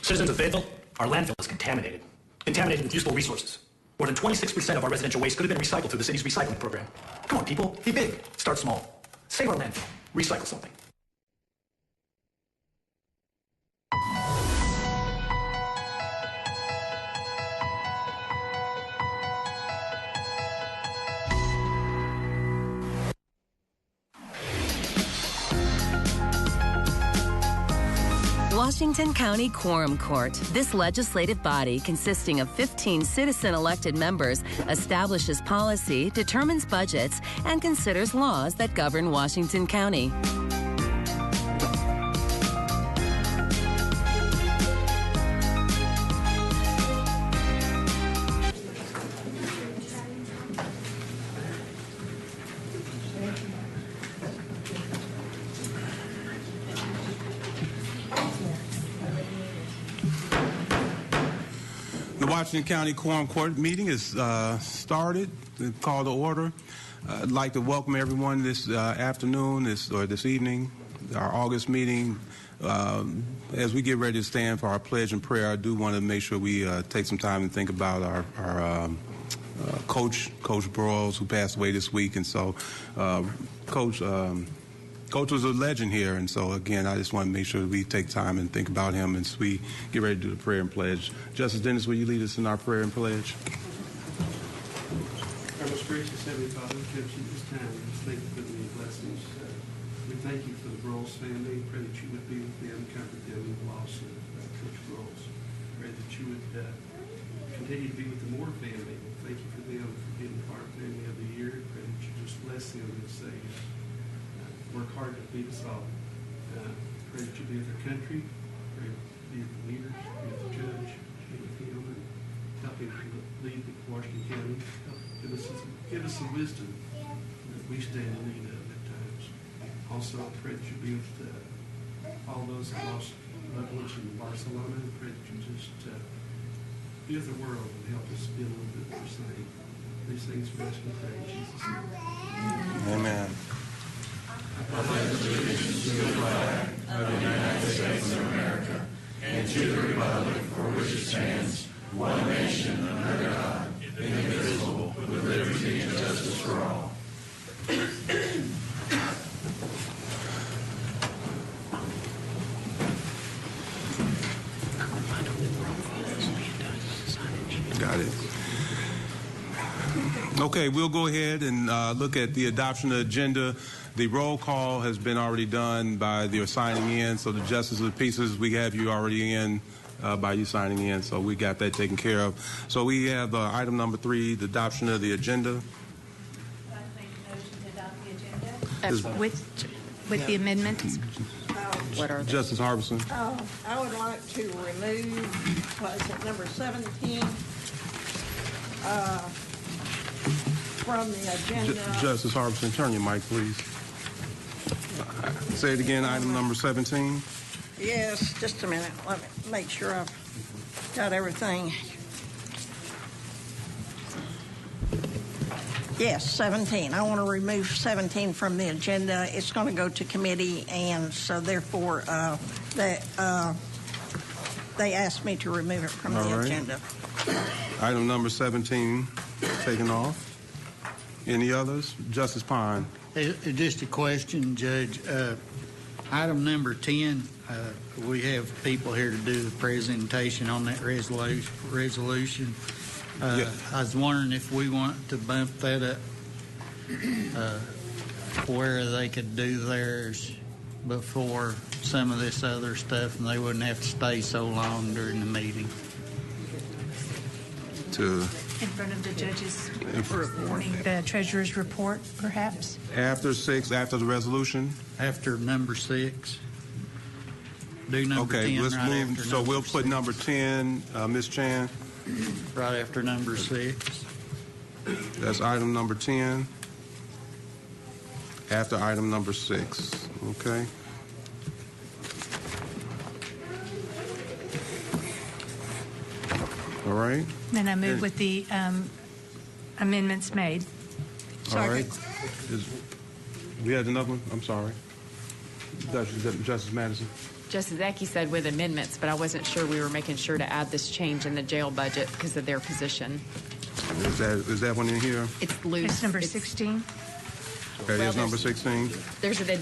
Citizens of Fayetteville, our landfill is contaminated. Contaminated with useful resources. More than 26% of our residential waste could have been recycled through the city's recycling program. Come on, people. Be big. Start small. Save our landfill. Recycle something. Washington County Quorum Court. This legislative body, consisting of 15 citizen-elected members, establishes policy, determines budgets, and considers laws that govern Washington County. The Washington County Quorum Court meeting is started. It's called to order. I'd like to welcome everyone this afternoon, this evening, our August meeting. As we get ready to stand for our pledge and prayer, I do want to make sure we take some time and think about our Coach Broyles, who passed away this week. And so, Coach was a legend here, and so again, I just want to make sure that we take time and think about him as we get ready to do the prayer and pledge. Justice Dennis, will you lead us in our prayer and pledge? Our most gracious Heavenly Father, we come to you this time. We just thank you for the many blessings. We thank you for the Broyles family. Pray that you would be with them, comfort them in the loss of Coach Broyles. Pray that you would continue to be with the Moore family. Thank you for them for being part of the family of the year. Pray that you just bless them and say, work hard to feed us all. Pray that you be with our country. Pray that you be with the leaders, be with the judge, be with him, and help him to lead Washington County. Give us some wisdom that we stand in need of at times. Also, I pray that you be with all those that lost loved ones in Barcelona. And pray that you just be with the world and help us be a little bit more sane. These things we ask and pray in Jesus' name. Amen. I pledge allegiance to the flag of the United States of America and to the republic for which it stands, one nation under God, indivisible, with liberty and justice for all. Got it. Okay, we'll go ahead and look at the adoption of the agenda. The roll call has been already done by your signing in, so the justice of the peace, we have you already in by you signing in, so we got that taken care of. So we have item number 3, the adoption of the agenda. I'd make a motion to adopt the agenda. With the amendments. What are they? Justice Harbison. I would like to remove, number 17 from the agenda. Justice Harbison, turn your mic, please. Say it again, item number 17. Yes, just a minute. Let me make sure I've got everything. Yes, 17. I want to remove 17 from the agenda. It's going to go to committee, and so therefore they asked me to remove it from the agenda. Item number 17 taken off. Any others? Justice Pine. Just a question, Judge. Item number 10, we have people here to do the presentation on that resolution. I was wondering if we want to bump that up where they could do theirs before some of this other stuff, and they wouldn't have to stay so long during the meeting. In front of the judge's morning, the treasurer's report, perhaps? After 6, after the resolution? After number 6. Do number 10 Okay, let's right move. after So we'll number put 6. number 10, Ms. Chan. Right after number 6. That's item number 10. After item number 6. Okay. All right. Then I move with the amendments made. All right. We had another one? I'm sorry. Justice Madison. Justice Ecke said with amendments, but I wasn't sure we were making sure to add this change in the jail budget because of their position. Is that one in here? It's loose. It's number 16. That is number 16. There's an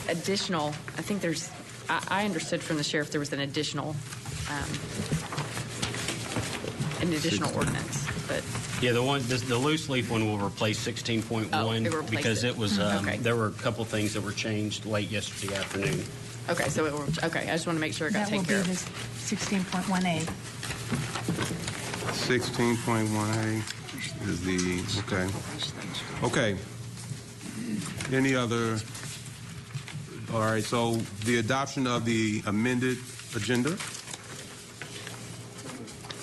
additional, I think there's, I understood from the sheriff there was an additional ordinance, but. Yeah, the loose leaf one will replace 16.1 because it was there were a couple things that were changed late yesterday afternoon. Okay, so okay. I just want to make sure it got taken care of. That will be the 16.1A. 16.1A is the okay. Any other? All right. So the adoption of the amended agenda.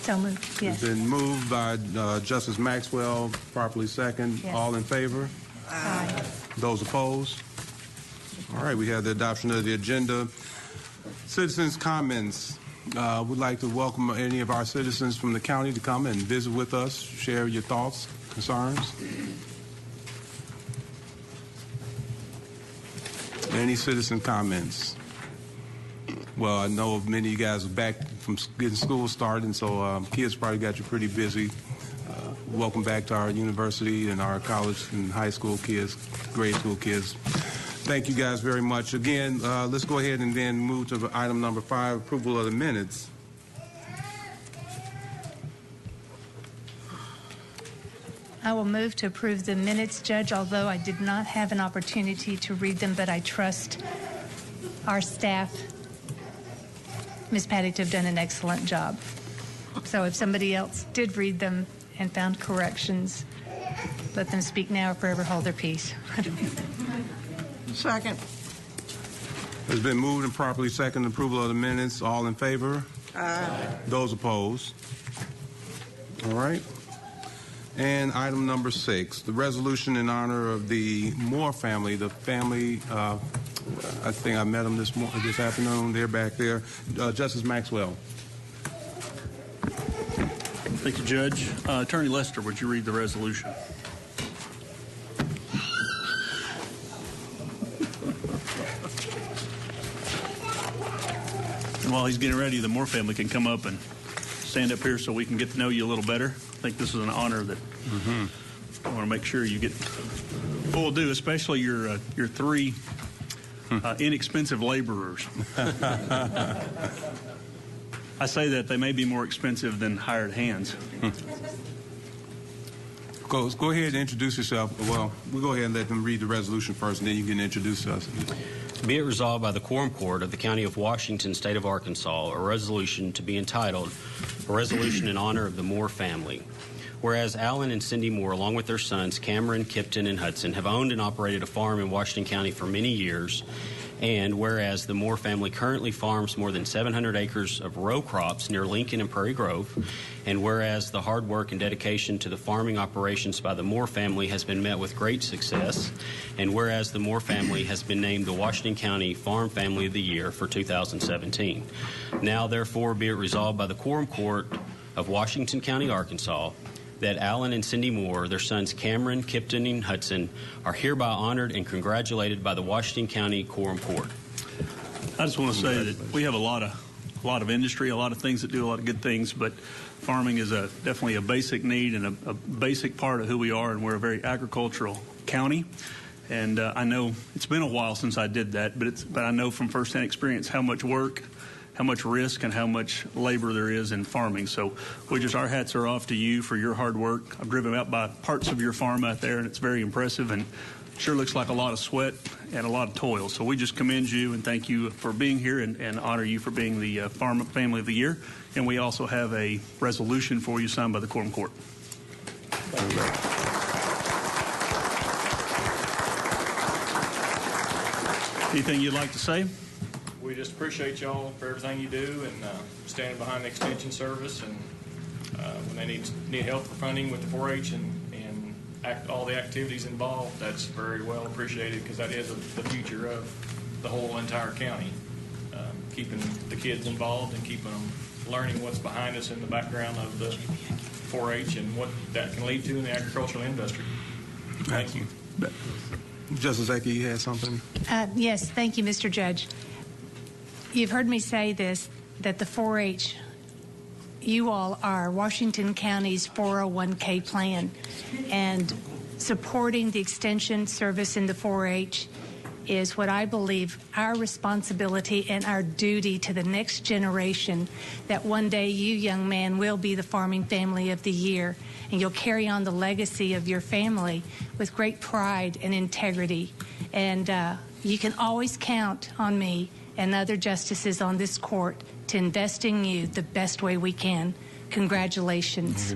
So moved, yes. It's been moved by Justice Maxwell, properly second. Yes. All in favor? Aye. Those opposed? All right, we have the adoption of the agenda. Citizens' comments. We'd like to welcome any of our citizens from the county to come and visit with us, share your thoughts, concerns. Any citizen comments? Well, I know many of you guys are back from getting school started, and so kids probably got you pretty busy. Welcome back to our university and our college and high school kids, grade school kids. Thank you guys very much. Again, let's go ahead and then move to item number 5, approval of the minutes. I will move to approve the minutes, Judge, although I did not have an opportunity to read them, but I trust our staff, Ms. Patty, to have done an excellent job. So if somebody else did read them and found corrections, let them speak now or forever hold their peace. Second. It's been moved and properly seconded approval of the minutes. All in favor? Aye. Those opposed? All right. And item number 6, the resolution in honor of the Moore family, the family, I think I met them this afternoon. They're back there. Justice Maxwell. Thank you, Judge. Attorney Lester, would you read the resolution? And while he's getting ready, the Moore family can come up and stand up here so we can get to know you a little better. I think this is an honor that I want to make sure you get full due, especially your 3 inexpensive laborers. I say that they may be more expensive than hired hands. Go ahead and introduce yourself. Well, we'll go ahead and let them read the resolution first, and then you can introduce us. Be it resolved by the Quorum Court of the County of Washington, State of Arkansas, a resolution to be entitled, a resolution in honor of the Moore family. Whereas Alan and Cindy Moore, along with their sons, Cameron, Kipton, and Hudson, have owned and operated a farm in Washington County for many years, and whereas the Moore family currently farms more than 700 acres of row crops near Lincoln and Prairie Grove, and whereas the hard work and dedication to the farming operations by the Moore family has been met with great success, and whereas the Moore family has been named the Washington County Farm Family of the Year for 2017. Now, therefore, be it resolved by the Quorum Court of Washington County, Arkansas, that Alan and Cindy Moore, their sons Cameron, Kipton, and Hudson, are hereby honored and congratulated by the Washington County Quorum Court. I just want to say that we have a lot of industry, a lot of things that do a lot of good things, but farming is definitely a basic need and a basic part of who we are, and we're a very agricultural county. And I know it's been a while since I did that, but I know from firsthand experience how much work, how much risk, and how much labor there is in farming. So our hats are off to you for your hard work. I've driven out by parts of your farm out there, and it's very impressive and sure looks like a lot of sweat and a lot of toil. So we just commend you and thank you for being here and honor you for being the Farm Family of the Year. And we also have a resolution for you signed by the Quorum Court. Anything you'd like to say? We just appreciate y'all for everything you do and standing behind the Extension Service, and when they need help for funding with the 4-H and all the activities involved, that's very well appreciated because that is the future of the whole entire county. Keeping the kids involved and keeping them learning what's behind us in the background of the 4-H and what that can lead to in the agricultural industry. Thank you. Justice Ecke, you had something? Yes, thank you, Mr. Judge. You've heard me say this, that the 4-H, you all are Washington County's 401k plan, and supporting the extension service in the 4-H is what I believe our responsibility and our duty to the next generation, that one day you, young man, will be the Farming Family of the Year, and you'll carry on the legacy of your family with great pride and integrity. And you can always count on me and other justices on this court to invest in you the best way we can. Congratulations.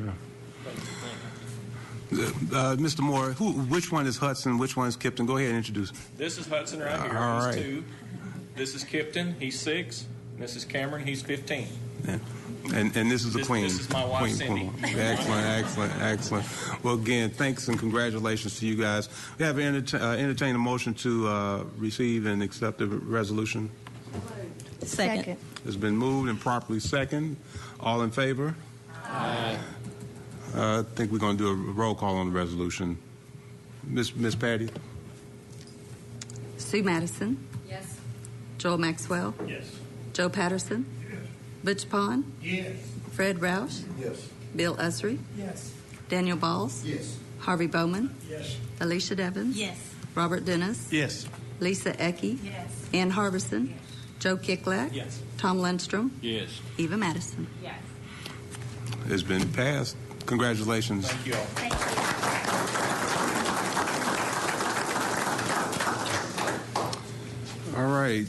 Mr. Moore, which one is Hudson, which one is Kipton? Go ahead and introduce. This is Hudson right here. All He's right. 2. This is Kipton. He's 6. This is Cameron. He's 15. Yeah. And this is the queen. This is my wife, Queen, Cindy. Excellent. Well, again, thanks and congratulations to you guys. We have entertained a motion to receive and accept the resolution. Second. It's been moved and properly second. All in favor? Aye. I think we're going to do a roll call on the resolution. Miss Patty? Sue Madison. Yes. Joel Maxwell. Yes. Joe Patterson. Yes. Butch Pond. Yes. Fred Roush. Yes. Bill Usry. Yes. Daniel Balls. Yes. Harvey Bowman. Yes. Alicia Devins. Yes. Robert Dennis. Yes. Lisa Ecke. Yes. Ann Harbison. Joe Kicklack. Yes. Tom Lundstrom. Yes. Eva Madison. Yes. It's been passed. Congratulations. Thank you all. All right.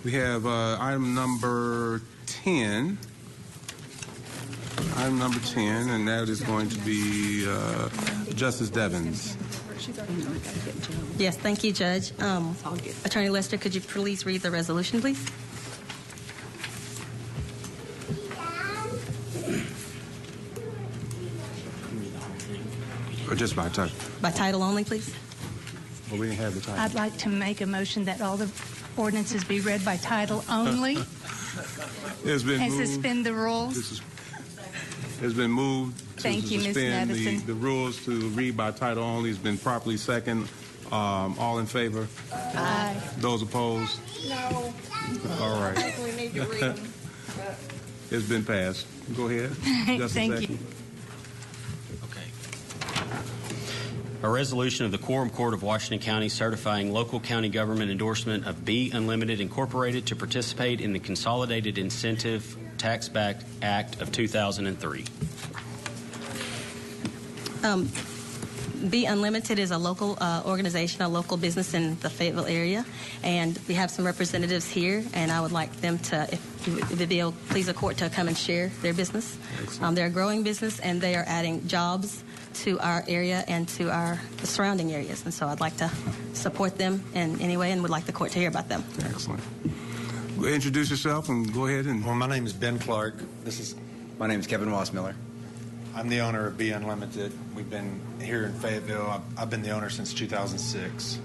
We have item number 10. Item number 10, and that is going to be Justice Devins. Yes, thank you, Judge. Attorney Lester, could you please read the resolution, please? Or just by title? By title only, please. Well, we didn't have the title. I'd like to make a motion that all the ordinances be read by title only It's been and moved. suspend the rules. It's been moved to Thank you, Ms. suspend Madison. the rules to read by title only. It's been properly second. All in favor? Aye. Those opposed? No. All right. We need to read them. It's been passed. Go ahead. Justice Thank Ecke. you. A resolution of the Quorum Court of Washington County certifying local county government endorsement of Be Unlimited Incorporated to participate in the Consolidated Incentive Tax Back Act of 2003. Be Unlimited is a local organization, a local business in the Fayetteville area, and we have some representatives here, and I would like them to, if the bill please the court, to come and share their business. They're a growing business, and they are adding jobs to our area and to our surrounding areas, and so I'd like to support them in any way and would like the court to hear about them. Excellent. Introduce yourself and go ahead and. Well, my name is Ben Clark. My name is Kevin Wassmiller. I'm the owner of Be Unlimited. We've been here in Fayetteville. I've been the owner since 2006.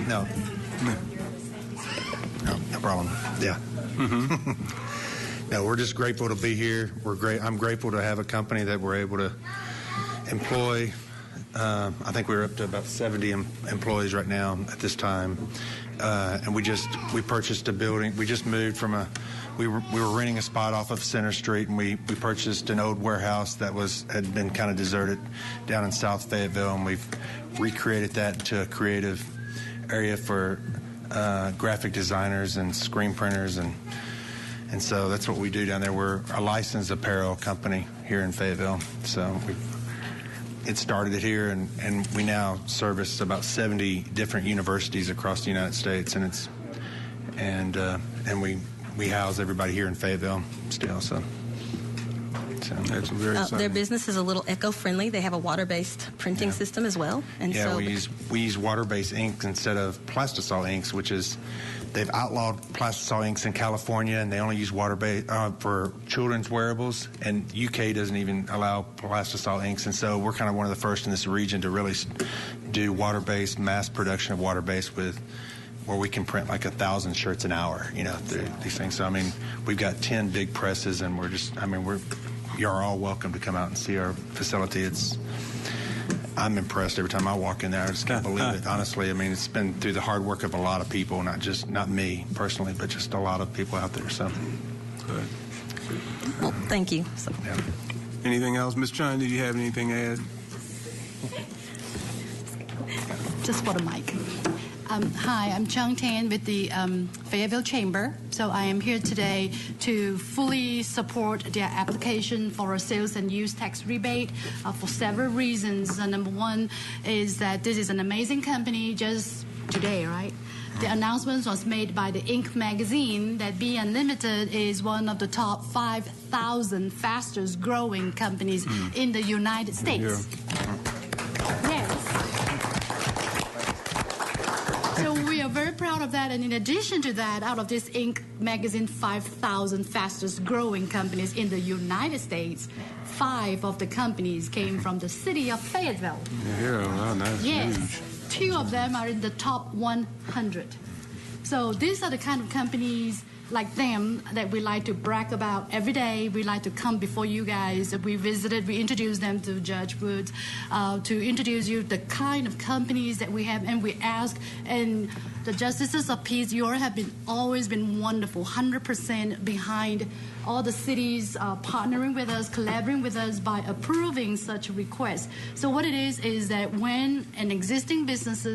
No problem. Yeah. No, we're just grateful to be here. I'm grateful to have a company that we're able to employ. I think we're up to about 70 employees right now at this time. And we purchased a building. We just moved from we were renting a spot off of Center Street, and we purchased an old warehouse that had been kind of deserted down in South Fayetteville, and we've recreated that into a creative area for graphic designers and screen printers, and so that's what we do down there. We're a licensed apparel company here in Fayetteville, so it started here, and we now service about 70 different universities across the United States, and we house everybody here in Fayetteville still. So that's very exciting. Their business is a little eco-friendly. They have a water-based printing system as well, and so we use water-based inks instead of plastisol inks, which is they've outlawed plastisol inks in California, and they only use water-based for children's wearables, and UK doesn't even allow plastisol inks, and so we're kind of one of the first in this region to really do water-based mass production of water-based where we can print like 1,000 shirts an hour, through these things. So I mean, we've got 10 big presses, and you're all welcome to come out and see our facility. I'm impressed every time I walk in there. I just can't believe it, honestly. I mean, it's been through the hard work of a lot of people, not me personally, but just a lot of people out there. So, good. Well, thank you. Yeah. Anything else? Ms. Chun, did you have anything to add? Just for the mic. Hi, I'm Chung Tan with the Fayetteville Chamber. So I am here today to fully support their application for a sales and use tax rebate for several reasons. Number one is that this is an amazing company just today, right? The announcement was made by the Inc. magazine that Be Unlimited is one of the top 5,000 fastest growing companies in the United States. Yes. So we are very proud of that. And in addition to that, out of this Inc. magazine 5,000 fastest growing companies in the United States, 5 of the companies came from the city of Fayetteville. Yeah, wow, that's huge. 2 of them are in the top 100. So these are the kind of companies like them that we like to brag about every day. We like to come before you guys. We introduced them to Judge Woods to introduce you the kind of companies that we have, and we ask, and the Justices of Peace, you all have always been wonderful, 100% behind all the cities partnering with us, collaborating with us by approving such requests. So what it is that when an existing business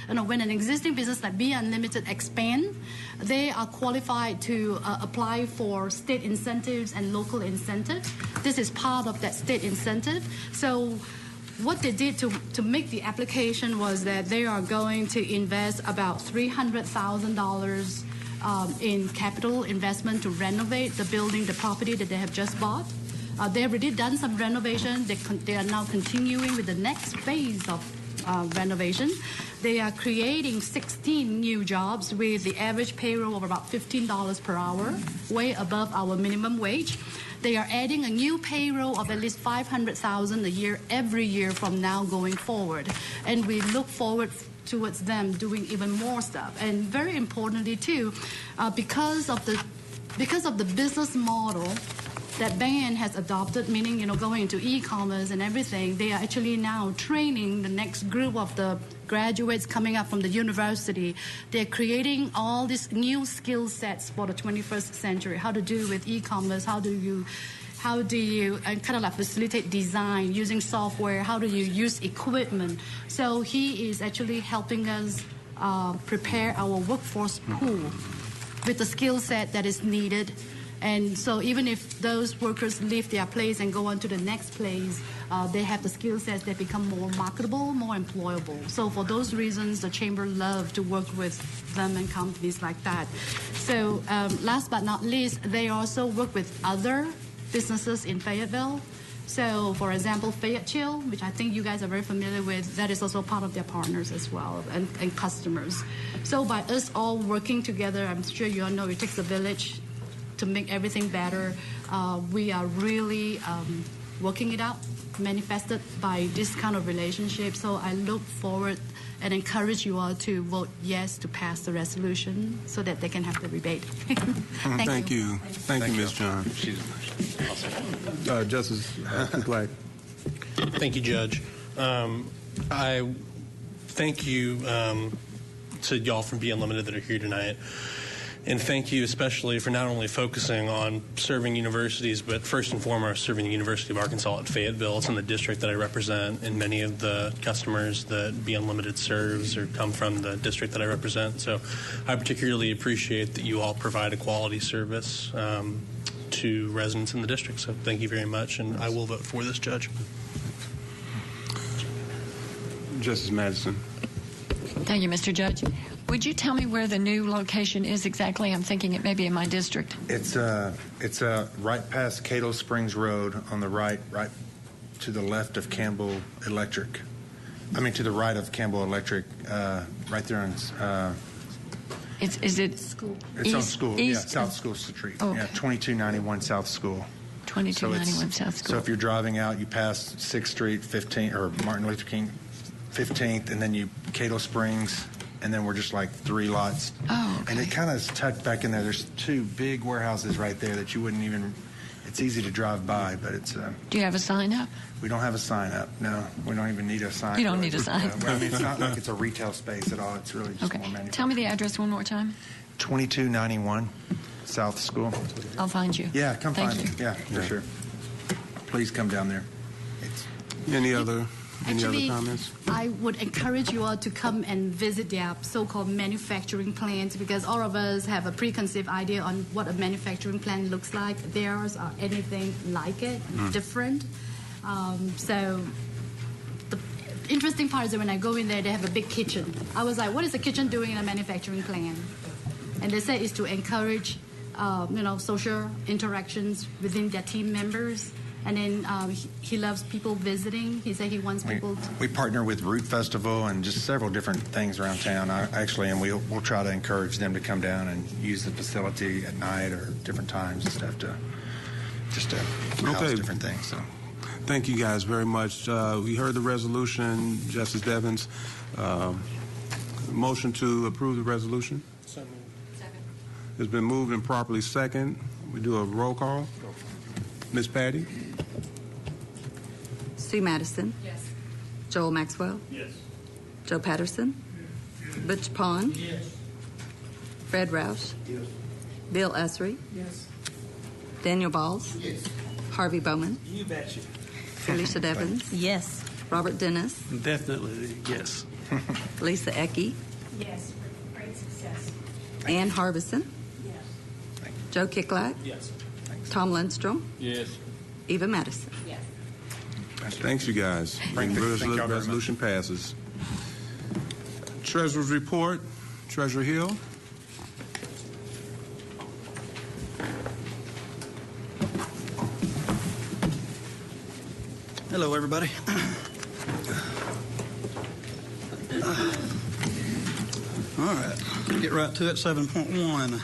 like Be Unlimited expand, they are qualified to apply for state incentives and local incentives. This is part of that state incentive. So what they did to make the application was that they are going to invest about $300,000 in capital investment to renovate the building, the property that they have just bought. They have already done some renovation. They are now continuing with the next phase of renovation. They are creating 16 new jobs with the average payroll of about $15 per hour, way above our minimum wage. They are adding a new payroll of at least $500,000 a year every year from now going forward. And we look forward towards them doing even more stuff. And very importantly, too, because of the business model that BAN has adopted, meaning, going into e-commerce and everything, they are actually now training the next group of the graduates coming up from the university. They're creating all these new skill sets for the 21st century, how to do with e-commerce, how do you kind of like facilitate design using software, how do you use equipment. So he is actually helping us prepare our workforce pool with the skill set that is needed. And so even if those workers leave their place and go on to the next place, they have the skill sets that become more marketable, more employable. So for those reasons, the Chamber loves to work with them and companies like that. So last but not least, they also work with other businesses in Fayetteville. So, for example, Fayetteville, which I think you guys are very familiar with, that is also part of their partners as well, and customers. So by us all working together, I'm sure you all know it takes a village to make everything better. We are really working it out, manifested by this kind of relationship. So I look forward and encourage you all to vote yes to pass the resolution so that they can have the rebate. Thank you. Thank you, Ms. John. Justice Black. Thank you, Judge. I thank you to y'all from Be Unlimited that are here tonight. And thank you especially for not only focusing on serving universities, but first and foremost serving the University of Arkansas at Fayetteville. It's in the district that I represent, and many of the customers that Be Unlimited serves or come from the district that I represent. So I particularly appreciate that you all provide a quality service to residents in the district. So thank you very much, and I will vote for this, Judge. Justice Madison. Thank you, Mr. Judge. Would you tell me where the new location is exactly? I'm thinking it may be in my district. It's right past Cato Springs Road on the right to the left of Campbell Electric. I mean, to the right of Campbell Electric, right there on. Is it school? It's on School. East, South School Street. Oh, okay. Yeah, 2291 South School. 2291 South School. So if you're driving out, you pass 6th Street, 15th, or Martin Luther King, 15th, and then you Cato Springs. And then we're just like 3 lots. Oh, okay. And it kind of is tucked back in there. There's 2 big warehouses right there that you wouldn't even. it's easy to drive by, but it's. Do you have a sign up? We don't have a sign up. No, we don't even need a sign. You don't need a sign. I mean, it's not like it's a retail space at all. It's really just Okay. more manufacturing. Tell me the address one more time. 2291 South School. I'll find you. Yeah, come Thank find you. me. Yeah, for sure. Please come down there. Any other Actually, comments? I would encourage you all to come and visit their so-called manufacturing plant, because all of us have a preconceived idea on what a manufacturing plant looks like. Theirs are anything like it, different. So the interesting part is that when I go in there, they have a big kitchen. I was like, what is a kitchen doing in a manufacturing plant? And they say it's to encourage, social interactions within their team members. And then he loves people visiting. He said he wants people to... We partner with Root Festival and just several different things around town, and we'll try to encourage them to come down and use the facility at night or different times and stuff to house different things. So, thank you guys very much. We heard the resolution, Justice Devins. Motion to approve the resolution. Second. It's been moved and properly second. We do a roll call. Ms. Patty? Sue Madison. Yes. Joel Maxwell. Yes. Joe Patterson. Butch Pond. Yes. Fred Roush. Yes. Bill Usry. Yes. Daniel Balls. Yes. Harvey Bowman. You betcha. Alicia Devins. Yes. Robert Dennis. Definitely, yes. Lisa Ecke. Yes, with great success. Ann Harbison. Yes. Joe Kicklack. Yes. Tom Lindstrom. Yes. Eva Madison. Yes. Thanks, you guys. Thank y'all very much. Resolution passes. Treasurer's report. Treasurer Hill. Hello, everybody. All right, get right to it. 7.1.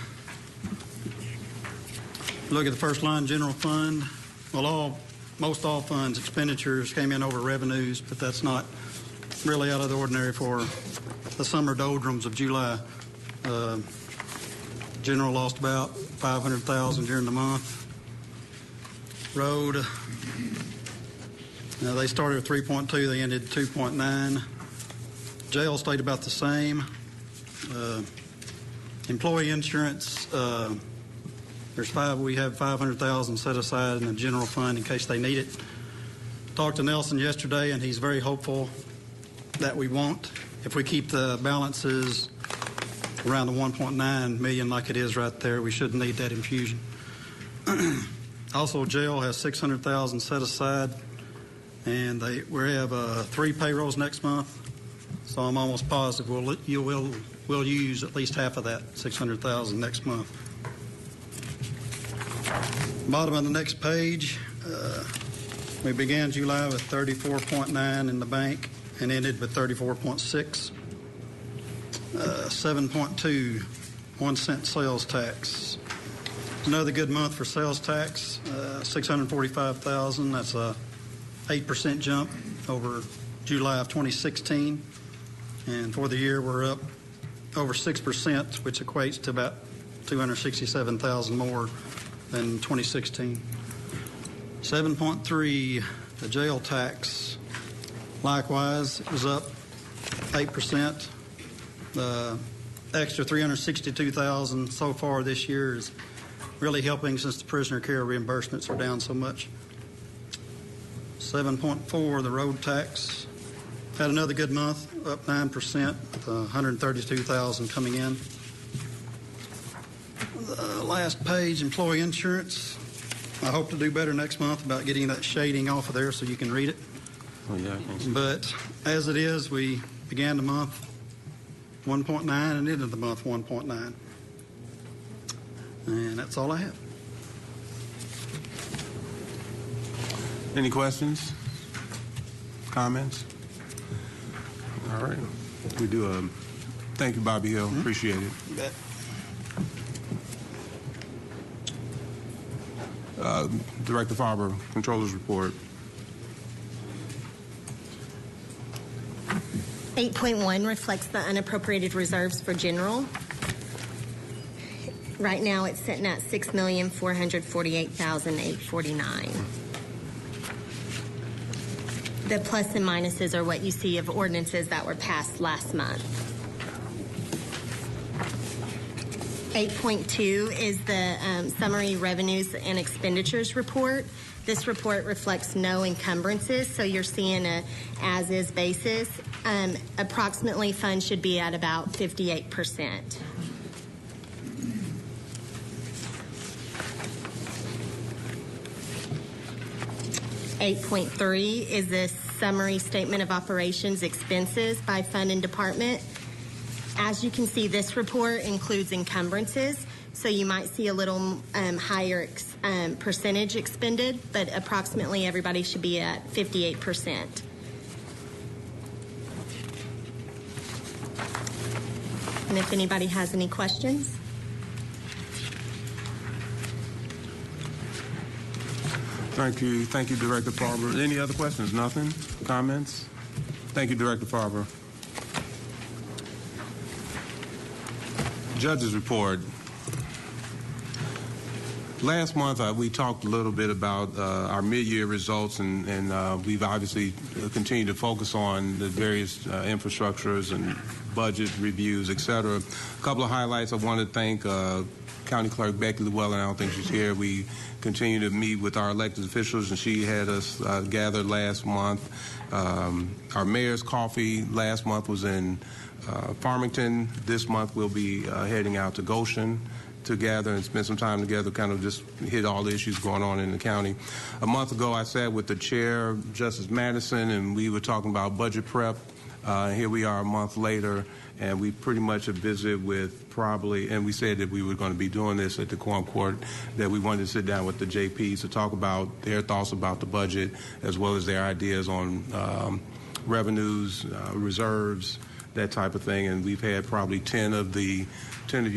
Look at the first line, general fund. Well, most all funds expenditures came in over revenues, but that's not really out of the ordinary for the summer doldrums of July. General lost about $500,000 during the month. Road. Now, they started at 3.2, they ended at 2.9. Jail stayed about the same. Employee insurance, we have $500,000 set aside in the general fund in case they need it. Talked to Nelson yesterday, and he's very hopeful that we won't. If we keep the balances around the 1.9 million like it is right there, we shouldn't need that infusion. Also, jail has $600,000 set aside. And we have 3 payrolls next month, so I'm almost positive we'll use at least half of that, $600,000 next month. Bottom of the next page, we began July with 34.9 in the bank and ended with 34.6. 7.2, 1 cent sales tax. Another good month for sales tax, $645,000. That's a 8% jump over July of 2016. And for the year, we're up over 6%, which equates to about $267,000 more than 2016. 7.3, the jail tax. Likewise, it was up 8%. The extra $362,000 so far this year is really helping since the prisoner care reimbursements are down so much. 7.4, the road tax. Had another good month, up 9%, with $132,000 coming in. The last page, employee insurance. I hope to do better next month about getting that shading off of there so you can read it. Oh, yeah. But as it is, we began the month 1.9 and ended the month 1.9. And that's all I have. Any questions? Comments? All right. We do thank you, Bobby Hill. Appreciate it. You bet. Director Farber, Controller's Report. 8.1 reflects the unappropriated reserves for general. Right now, it's sitting at $6,448,849. The plus and minuses are what you see of ordinances that were passed last month. 8.2 is the summary revenues and expenditures report. This report reflects no encumbrances, so you're seeing a as-is basis. Approximately, funds should be at about 58%. .3 is the summary statement of operations expenses by fund and department. As you can see, this report includes encumbrances, so you might see a little higher percentage expended, but approximately everybody should be at 58%. And if anybody has any questions? Thank you, Director Farber. Any other questions? Nothing? Comments? Thank you, Director Farber. Judge's report. Last month, we talked a little bit about our mid-year results, and we've obviously continued to focus on the various infrastructures and budget reviews, et cetera. A couple of highlights. I want to thank County Clerk Becky Llewellyn. I don't think she's here. We continue to meet with our elected officials, and she had us gathered last month. Our mayor's coffee last month was in Farmington. This month we'll be heading out to Goshen to gather and spend some time together, kind of just hit all the issues going on in the county. A month ago, I sat with the chair, Justice Madison, and we were talking about budget prep. Here we are a month later, and we pretty much have visited with and we said that we were going to be doing this at the Quorum Court, that we wanted to sit down with the JPs to talk about their thoughts about the budget, as well as their ideas on revenues, reserves, that type of thing. And we've had probably 10 of you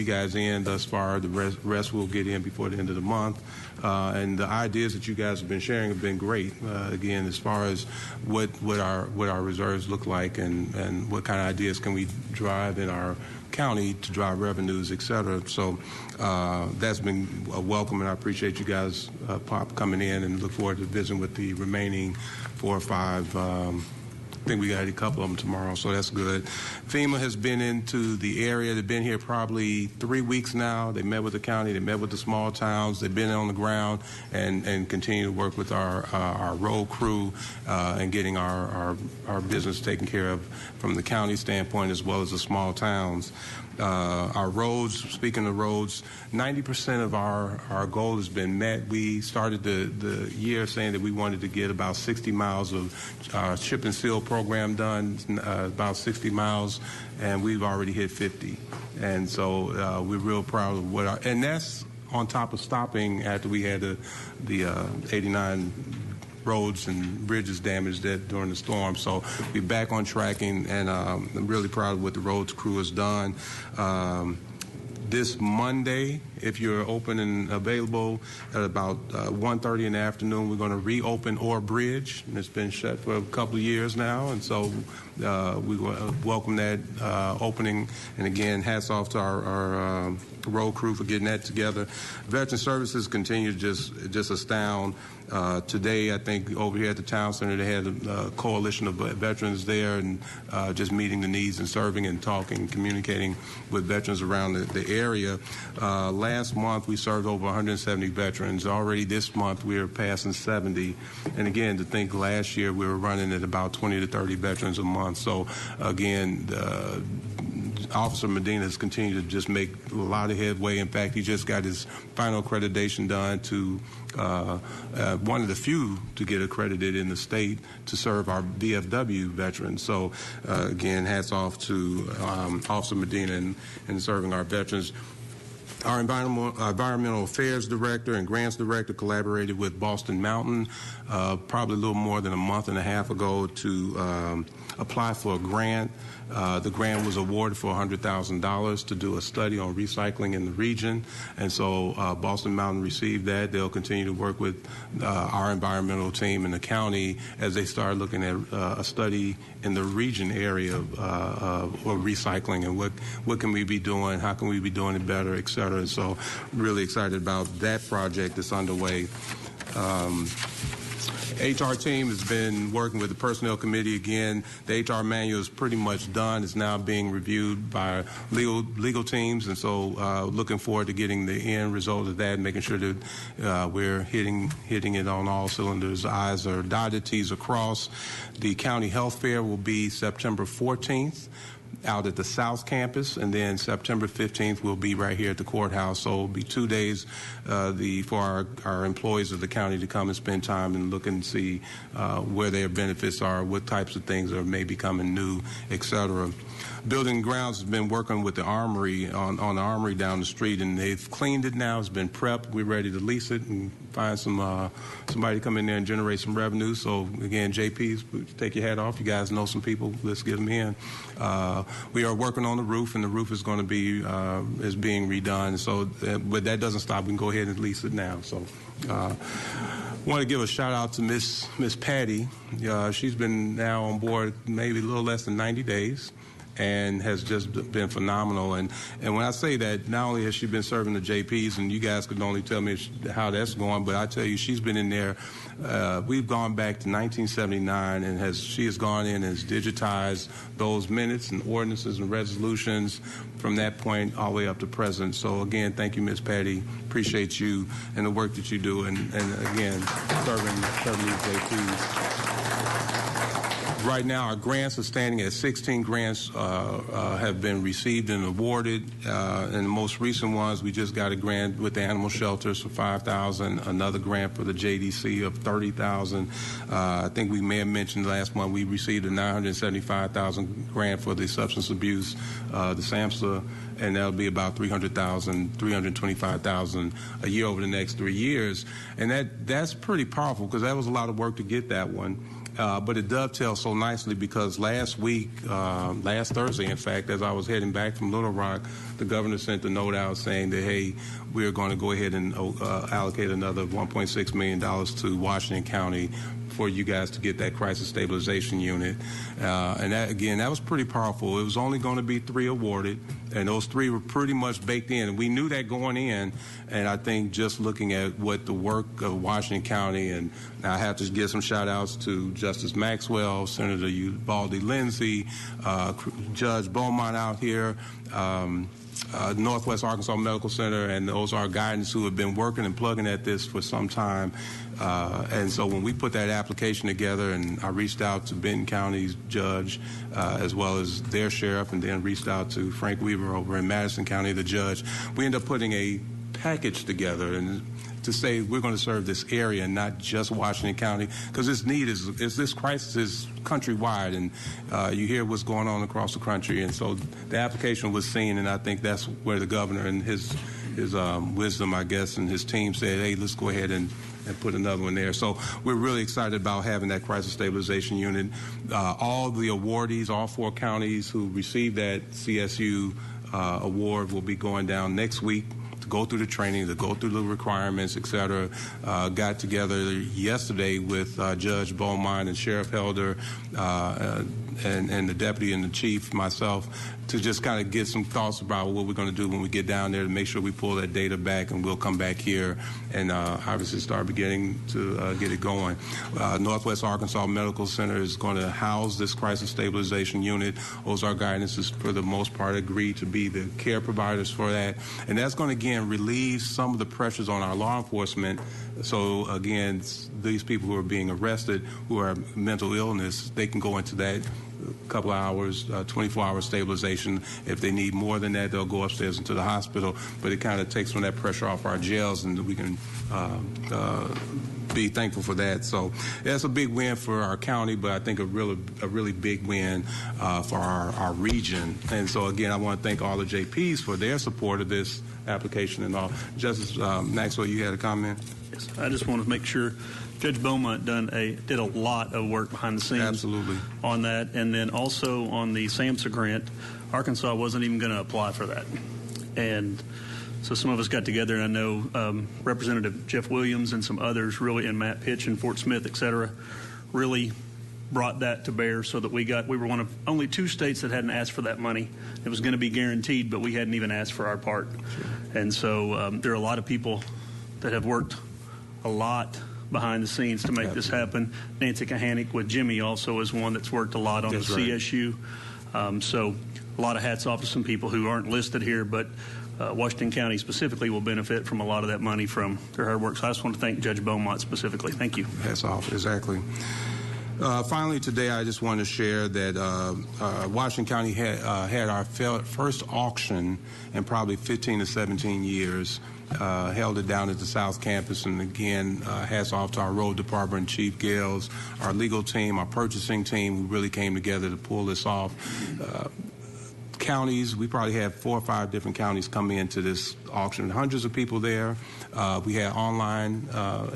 guys in thus far. The rest will get in before the end of the month. And the ideas that you guys have been sharing have been great. Again, as far as what our reserves look like, and what kind of ideas can we drive in our county to drive revenues, et cetera. So that's been a welcome, and I appreciate you guys coming in, and look forward to visiting with the remaining 4 or 5. I think we got a couple of them tomorrow, so that's good. FEMA has been into the area. They've been here probably 3 weeks now. They met with the county. They met with the small towns. They've been on the ground and continue to work with our road crew and getting our business taken care of from the county standpoint, as well as the small towns. Our roads, speaking of roads, 90% of our goal has been met. We started the year saying that we wanted to get about 60 miles of chip and seal program done, about 60 miles, and we've already hit 50. And so we're real proud of and that's on top of stopping after we had the 89 roads and bridges damaged during the storm. So we're back on tracking, and I'm really proud of what the roads crew has done. This Monday, if you're open and available, at about 1:30 in the afternoon, we're going to reopen Orr Bridge, and it's been shut for a couple of years now, and so we welcome that opening. And again, hats off to our road crew for getting that together. Veteran Services continue to just astound. Today, I think over here at the town center, they had a coalition of veterans there, and just meeting the needs and serving and talking and communicating with veterans around the area. Last month, we served over 170 veterans. Already this month, we are passing 70. And again, to think last year, we were running at about 20 to 30 veterans a month. So again, Officer Medina has continued to just make a lot of headway. In fact, he just got his final accreditation done to one of the few to get accredited in the state to serve our VFW veterans. So again, hats off to Officer Medina and serving our veterans. Our environmental affairs director and grants director collaborated with Boston Mountain probably a little more than a month and a half ago to apply for a grant The grant was awarded for $100,000 to do a study on recycling in the region, and so Boston Mountain received that. They'll continue to work with our environmental team in the county as they start looking at a study in the region area of recycling and what can we be doing, how can we be doing it better, et cetera. And so really excited about that project that's underway. HR team has been working with the personnel committee again. The HR manual is pretty much done. It's now being reviewed by legal teams, and so looking forward to getting the end result of that and making sure that we're hitting it on all cylinders. I's are dotted, T's are crossed. The county health fair will be September 14th. Out at the South Campus, and then September 15th we'll be right here at the courthouse. So it'll be 2 days for our employees of the county to come and spend time and look and see where their benefits are, what types of things are maybe coming new, et cetera. Building and Grounds has been working with the Armory on the Armory down the street, and they've cleaned it now. It's been prepped. We're ready to lease it and find somebody to come in there and generate some revenue. So again, JPs, take your hat off. You guys know some people. Let's get them in. We are working on the roof, and the roof is going to be is being redone. So, but that doesn't stop. We can go ahead and lease it now. So. Want to give a shout out to Miss Patty. She's been now on board maybe a little less than 90 days. And has just been phenomenal. And when I say that, not only has she been serving the JPs, and you guys could only tell me how that's going, but I tell you, she's been in there. We've gone back to 1979, and she has gone in and has digitized those minutes and ordinances and resolutions from that point all the way up to present. So again, thank you, Miss Patty. Appreciate you and the work that you do, and again, serving these JPs. Right now, our grants are standing at 16 grants have been received and awarded. And the most recent ones, we just got a grant with the animal shelters for $5,000, another grant for the JDC of $30,000. I think we may have mentioned last month we received a $975,000 grant for the substance abuse, the SAMHSA, and that'll be about $300,000, $325,000 a year over the next 3 years. And that's pretty powerful because that was a lot of work to get that one. But it dovetails so nicely because last Thursday, in fact, as I was heading back from Little Rock, the governor sent a note out saying that, hey, we're going to go ahead and allocate another $1.6 million to Washington County for you guys to get that crisis stabilization unit. And that was pretty powerful. It was only going to be 3 awarded, and those 3 were pretty much baked in. And we knew that going in, and I think just looking at what the work of Washington County, and I have to give some shout outs to Justice Maxwell, Senator Ubaldi Lindsey, Judge Beaumont out here, Northwest Arkansas Medical Center, and those are guidance who have been working and plugging at this for some time. And so when we put that application together, and I reached out to Benton County's judge as well as their sheriff, and then reached out to Frank Weaver over in Madison County, the judge, we ended up putting a package together and to say we're going to serve this area and not just Washington County, because this crisis is countrywide, and you hear what's going on across the country. And so the application was seen, and I think that's where the governor and his wisdom, I guess, and his team said, hey, let's go ahead and put another one there. So we're really excited about having that crisis stabilization unit. All the awardees, all 4 counties who received that CSU award will be going down next week to go through the training, to go through the requirements, et cetera. Got together yesterday with Judge Beaumont and Sheriff Helder and the deputy and the chief, myself, to just kind of get some thoughts about what we're going to do when we get down there to make sure we pull that data back, and we'll come back here and obviously start beginning to get it going. Northwest Arkansas Medical Center is going to house this crisis stabilization unit. Ozark Guidance is, for the most part, agreed to be the care providers for that. And that's going to, again, relieve some of the pressures on our law enforcement. So, again, these people who are being arrested, who are mental illness, they can go into that couple of hours, 24-hour stabilization. If they need more than that, they'll go upstairs into the hospital. But it kind of takes some of that pressure off our jails, and we can be thankful for that. So that's a big win for our county, but I think a really big win for our region. And so again, I want to thank all the JPs for their support of this application and all. Justice Maxwell, you had a comment? Yes, I just want to make sure Judge Beaumont did a lot of work behind the scenes. Absolutely. On that, and then also on the SAMHSA grant, Arkansas wasn't even going to apply for that, and so some of us got together, and I know Representative Jeff Williams and some others, really, and Matt Pitch and Fort Smith, et cetera, really brought that to bear so that we were one of only 2 states that hadn't asked for that money. It was going to be guaranteed, but we hadn't even asked for our part. Sure. And so there are a lot of people that have worked a lot behind the scenes to make this happen. Nancy Kahanick with Jimmy also is one that's worked a lot on the CSU. So a lot of hats off to some people who aren't listed here, but Washington County specifically will benefit from a lot of that money from their hard work. So I just want to thank Judge Beaumont specifically. Thank you. Hats off, exactly. Finally, today I just want to share that Washington County had our first auction in probably 15 to 17 years. Held it down at the South Campus, and again, hats off to our road department, Chief Gales, our legal team, our purchasing team, who really came together to pull this off. Counties, we probably had 4 or 5 different counties come into this auction. Hundreds of people there. We had online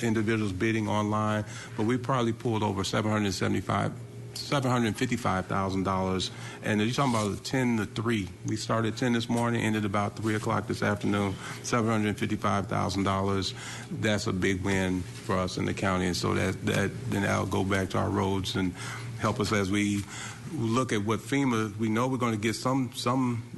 individuals bidding online, but we probably pulled over $755,000, and you're talking about 10 to 3. We started 10 this morning, ended about 3 o'clock this afternoon. $755,000. That's a big win for us in the county, and so then that'll go back to our roads and help us as we look at what FEMA. We know we're going to get some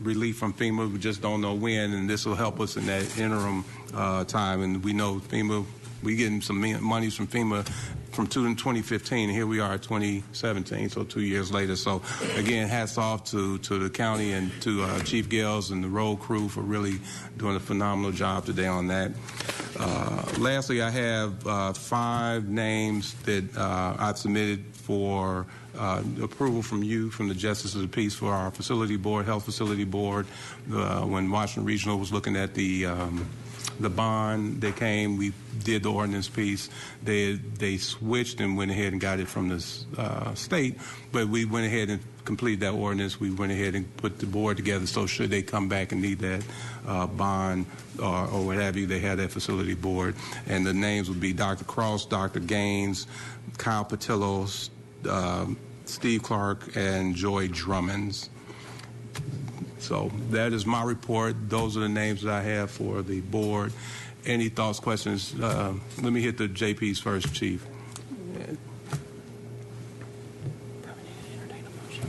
relief from FEMA. We just don't know when, and this will help us in that interim time. And we know FEMA. We getting some monies from FEMA from 2015, and here we are at 2017, so 2 years later. So again, hats off to the county and to Chief Gales and the road crew for really doing a phenomenal job today on that. Lastly, I have 5 names that I've submitted for approval from you, from the Justice of the Peace, for our facility board, health facility board. When Washington Regional was looking at the bond, they came, we did the ordinance piece. They switched and went ahead and got it from the state, but we went ahead and completed that ordinance. We went ahead and put the board together, so should they come back and need that bond or what have you, they had that facility board. And the names would be Dr. Cross, Dr. Gaines, Kyle Patillo, Steve Clark, and Joy Drummonds. So that is my report. Those are the names that I have for the board. Any thoughts, questions? Let me hit the JPs first, Chief.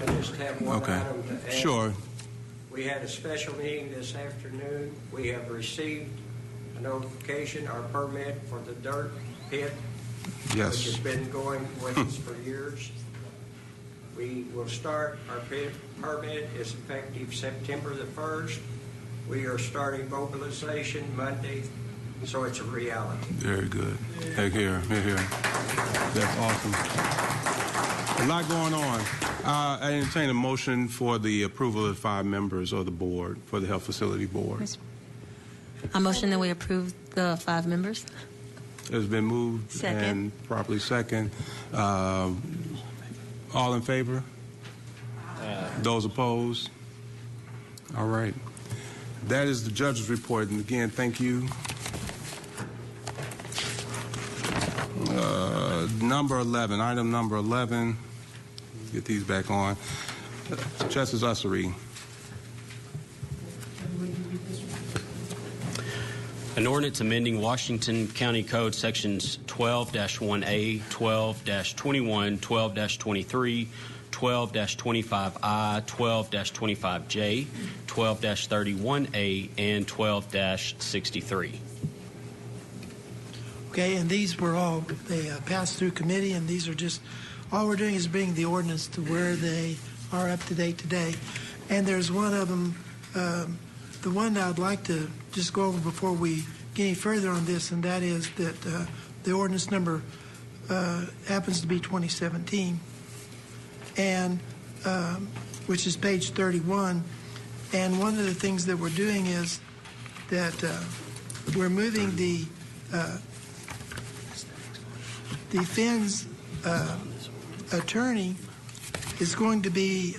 I just have one item to add. Sure. We had a special meeting this afternoon. We have received a notification, our permit for the dirt pit, yes, which has been going with us for years. We will start, our permit is effective September the 1st. We are starting mobilization Monday, so it's a reality. Very good. Here. That's awesome. A lot going on. I entertain a motion for the approval of the 5 members of the board, for the health facility board. I motion that we approve the 5 members. It's been moved Second. And properly second. All in favor? Those opposed? All right. That is the judge's report. And again, thank you. Number 11, item number 11. Get these back on. Justice Ussery. An ordinance amending Washington County Code sections 12-1A, 12-21, 12-23, 12-25I, 12-25J, 12-31A, and 12-63. Okay, and these were all, they passed through committee, and these are just, all we're doing is bringing the ordinance to where they are up to date today. And there's one of them, the one I'd like to just go over before we get any further on this, and that is that the ordinance number happens to be 2017, and which is page 31. And one of the things that we're doing is that we're moving the the Finn's attorney is going to be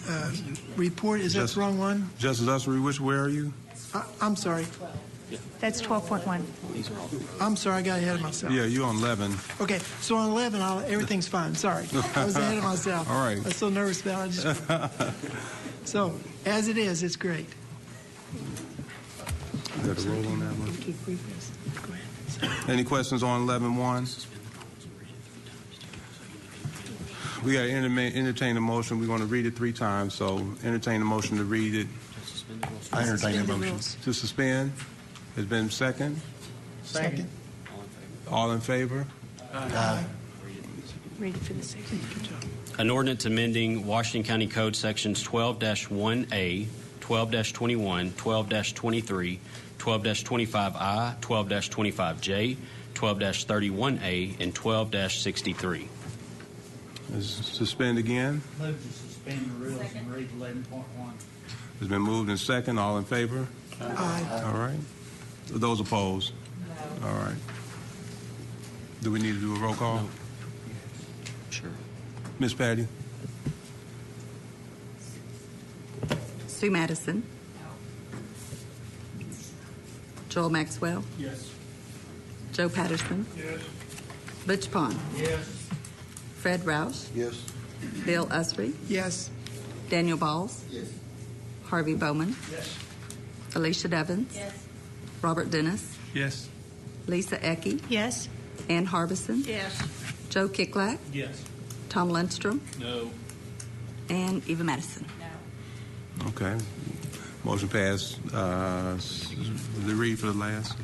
reported. Is that the wrong one? Justice Ussery, where are you? I'm sorry. That's 12.1. I'm sorry, I got ahead of myself. Yeah, you're on 11. Okay, so on 11, everything's fine. Sorry, I was ahead of myself. All right. I was so nervous about it. So, as it is, it's great. You got a roll on that one? Go ahead. Any questions on 11.1? We got to entertain a motion. We're going to read it 3 times, so entertain a motion to read it. I entertain a motion. To suspend. Has been second. Second. All in favor? Aye. Read it for the second. Good job. An ordinance amending Washington County Code Sections 12-1A, 12-21, 12-23, 12-25I, 12-25J, 12-31A, and 12-63. Suspend again. Move to suspend the rules and read 11.1. It's been moved in second. All in favor? Aye. All right. Those opposed? No. All right. Do we need to do a roll call? No. Sure. Ms. Patty? Sue Madison. Joel Maxwell. Yes. Joe Patterson. Yes. Butch Pond. Yes. Fred Rouse. Yes. Bill Usry. Yes. Daniel Balls. Yes. Harvey Bowman. Yes. Alicia Devins. Yes. Robert Dennis. Yes. Lisa Ecke. Yes. Ann Harbison. Yes. Joe Kicklack. Yes. Tom Lundstrom. No. And Eva Madison. Okay. Motion passed. The read for the last.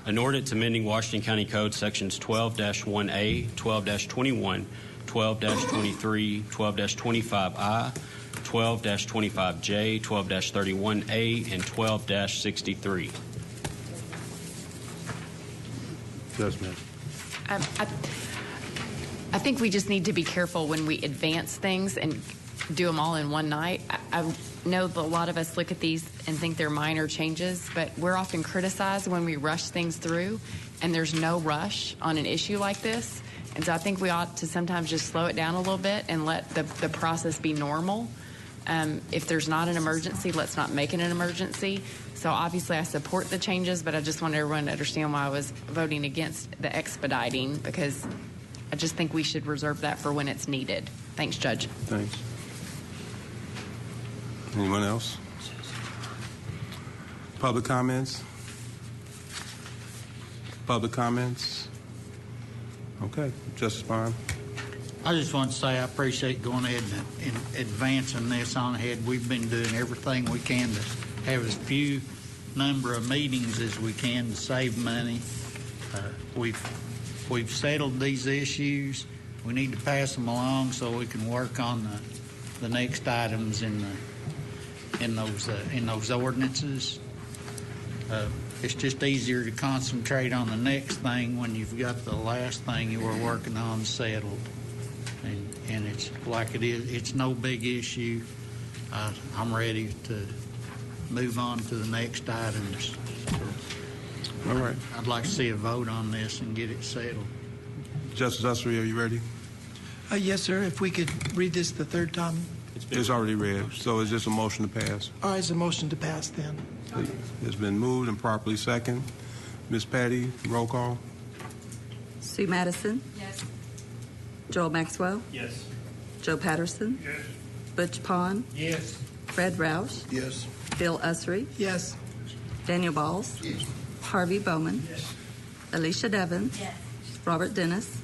An ordinance amending Washington County Code Sections 12-1A, 12-21, 12-23, 12-25I, 12-25J, 12-31A, and 12-63. Yes, ma'am. I think we just need to be careful when we advance things and do them all in one night. I know that a lot of us look at these and think they're minor changes, but we're often criticized when we rush things through, and there's no rush on an issue like this. And so I think we ought to sometimes just slow it down a little bit and let the process be normal. If there's not an emergency, let's not make it an emergency. So obviously I support the changes, but I just want everyone to understand why I was voting against the expediting, because I just think we should reserve that for when it's needed. Thanks, Judge. Thanks. Anyone else? Public comments? Public comments? Okay. Justice Bond. I just want to say I appreciate going ahead and advancing this on ahead. We've been doing everything we can to have as few number of meetings as we can to save money. We've settled these issues. We need to pass them along so we can work on the next items in those ordinances. It's just easier to concentrate on the next thing when you've got the last thing you were working on settled. And it's like it is. It's no big issue. I'm ready to move on to the next items. All right. I'd like to see a vote on this and get it settled. Justice Ussery, are you ready? Yes, sir. If we could read this the third time. It's already read, so is this a motion to pass? All right, it's a motion to pass then. It's been moved and properly second. Ms. Patty, roll call. Sue Madison. Yes. Joel Maxwell. Yes. Joe Patterson. Yes. Butch Pond. Yes. Fred Rouse. Yes. Bill Usry. Yes. Daniel Balls. Yes. Harvey Bowman. Yes. Alicia Devins. Yes. Robert Dennis.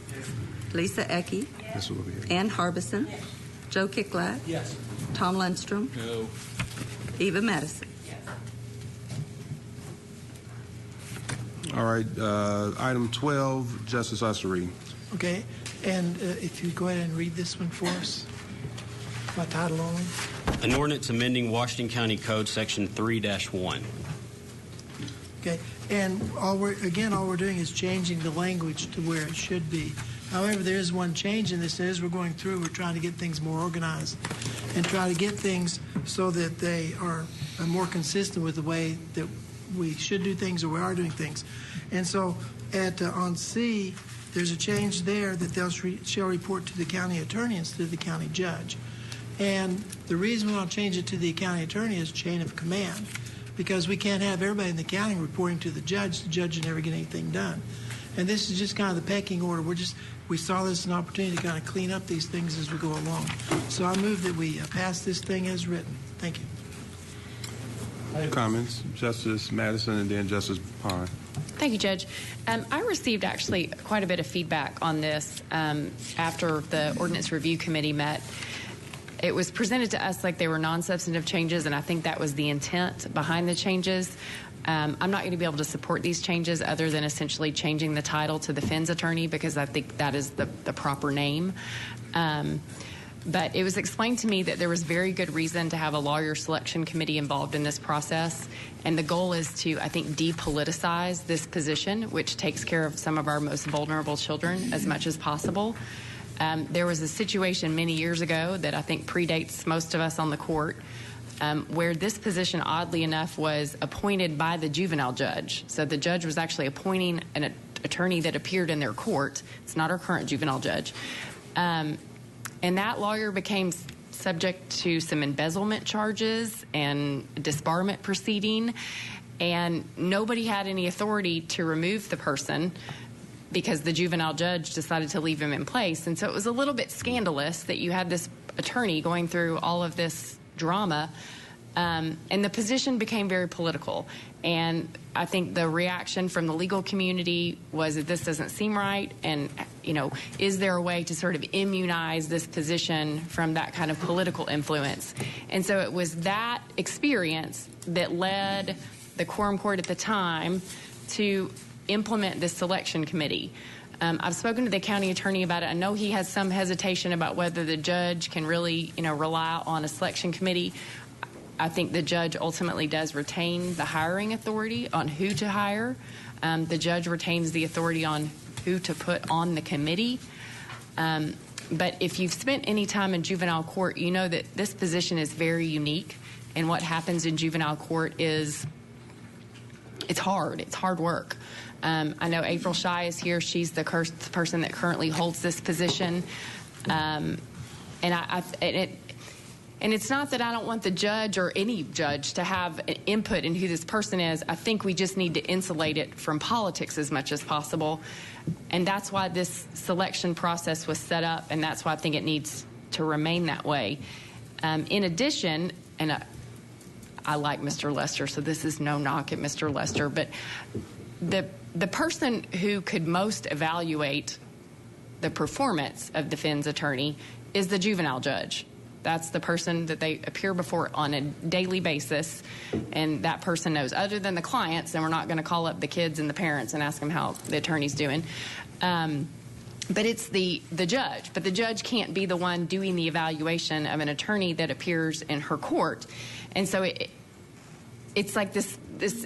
Lisa Ecke. This will be here. Ann Harbison. Joe Kicklack. Yes. Tom Lundstrom. No. Eva Madison. All right. Item 12, Justice Ussery. Okay. And if you go ahead and read this one for us, by title only. An ordinance amending Washington County Code Section 3-1. Okay. And all we're doing is changing the language to where it should be. However, there is one change in this. As we're going through, we're trying to get things more organized and try to get things so that they are more consistent with the way that we should do things or we are doing things. And so on C, there's a change there that shall report to the county attorney instead of the county judge. And the reason we want to change it to the county attorney is chain of command, because we can't have everybody in the county reporting to the judge. The judge will never get anything done. And this is just kind of the pecking order. We saw this as an opportunity to kind of clean up these things as we go along. So I move that we pass this thing as written. Thank you. Comments? Justice Madison and then Justice Pond. Thank you, Judge. I received actually quite a bit of feedback on this after the Ordinance Review Committee met. It was presented to us like they were non-substantive changes, and I think that was the intent behind the changes. I'm not going to be able to support these changes other than essentially changing the title to the Fins Attorney, because I think that is the proper name. But it was explained to me that there was very good reason to have a lawyer selection committee involved in this process. And the goal is to, I think, depoliticize this position, which takes care of some of our most vulnerable children as much as possible. There was a situation many years ago that I think predates most of us on the court, where this position, oddly enough, was appointed by the juvenile judge. So the judge was actually appointing an attorney that appeared in their court. It's not our current juvenile judge. And that lawyer became subject to some embezzlement charges and disbarment proceeding, and nobody had any authority to remove the person because the juvenile judge decided to leave him in place. And so it was a little bit scandalous that you had this attorney going through all of this drama, and the position became very political. And I think the reaction from the legal community was that this doesn't seem right, and, you know, is there a way to sort of immunize this position from that kind of political influence? And so it was that experience that led the Quorum Court at the time to implement this selection committee. I've spoken to the county attorney about it. I know he has some hesitation about whether the judge can really, you know, rely on a selection committee. I think the judge ultimately does retain the hiring authority on who to hire. The judge retains the authority on who to put on the committee. But if you've spent any time in juvenile court, you know that this position is very unique. And what happens in juvenile court is it's hard. It's hard work. I know April Shy is here. She's the person that currently holds this position. And it's not that I don't want the judge or any judge to have an input in who this person is. I think we just need to insulate it from politics as much as possible. And that's why this selection process was set up, and that's why I think it needs to remain that way. In addition, and I like Mr. Lester, so this is no knock at Mr. Lester, but the person who could most evaluate the performance of the Fins attorney is the juvenile judge. That's the person that they appear before on a daily basis, and that person knows. Other than the clients, and we're not going to call up the kids and the parents and ask them how the attorney's doing. But it's the judge. But the judge can't be the one doing the evaluation of an attorney that appears in her court. And so it's like this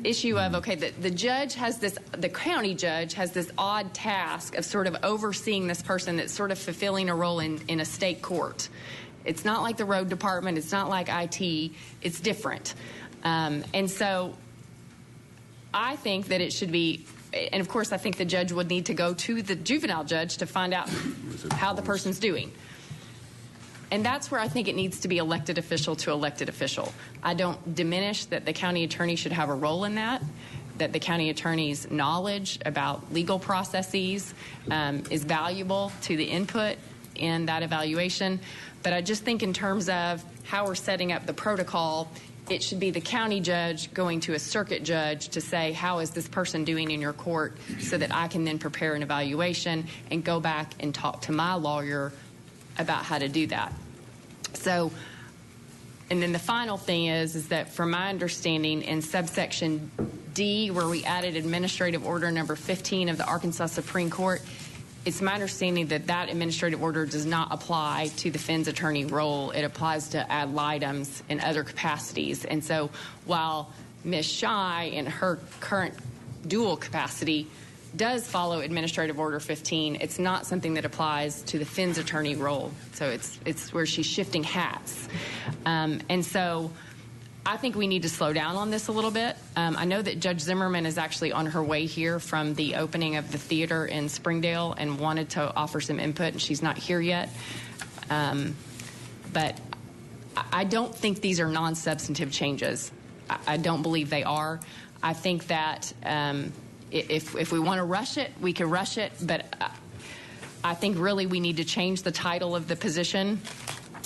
issue of, okay, the judge has this, the county judge has this odd task of sort of overseeing this person that's sort of fulfilling a role in a state court. It's not like the road department. It's not like IT. It's different. And so I think that it should be, and of course I think the judge would need to go to the juvenile judge to find out how the person's doing. And that's where I think it needs to be elected official to elected official. I don't diminish that the county attorney should have a role in that the county attorney's knowledge about legal processes is valuable to the input in that evaluation. But I just think in terms of how we're setting up the protocol, it should be the county judge going to a circuit judge to say, how is this person doing in your court, so that I can then prepare an evaluation and go back and talk to my lawyer about how to do that. So, and then the final thing is that from my understanding in subsection D, where we added administrative order number 15 of the Arkansas Supreme Court, it's my understanding that that administrative order does not apply to the Fins attorney role. It applies to ad litems in other capacities. And so while Ms. Shy in her current dual capacity does follow administrative order 15, it's not something that applies to the Fins attorney role. So it's where she's shifting hats. And so I think we need to slow down on this a little bit. I know that Judge Zimmerman is actually on her way here from the opening of the theater in Springdale and wanted to offer some input, and she's not here yet. But I don't think these are non-substantive changes. I don't believe they are. I think that if we want to rush it, we can rush it, but I think really we need to change the title of the position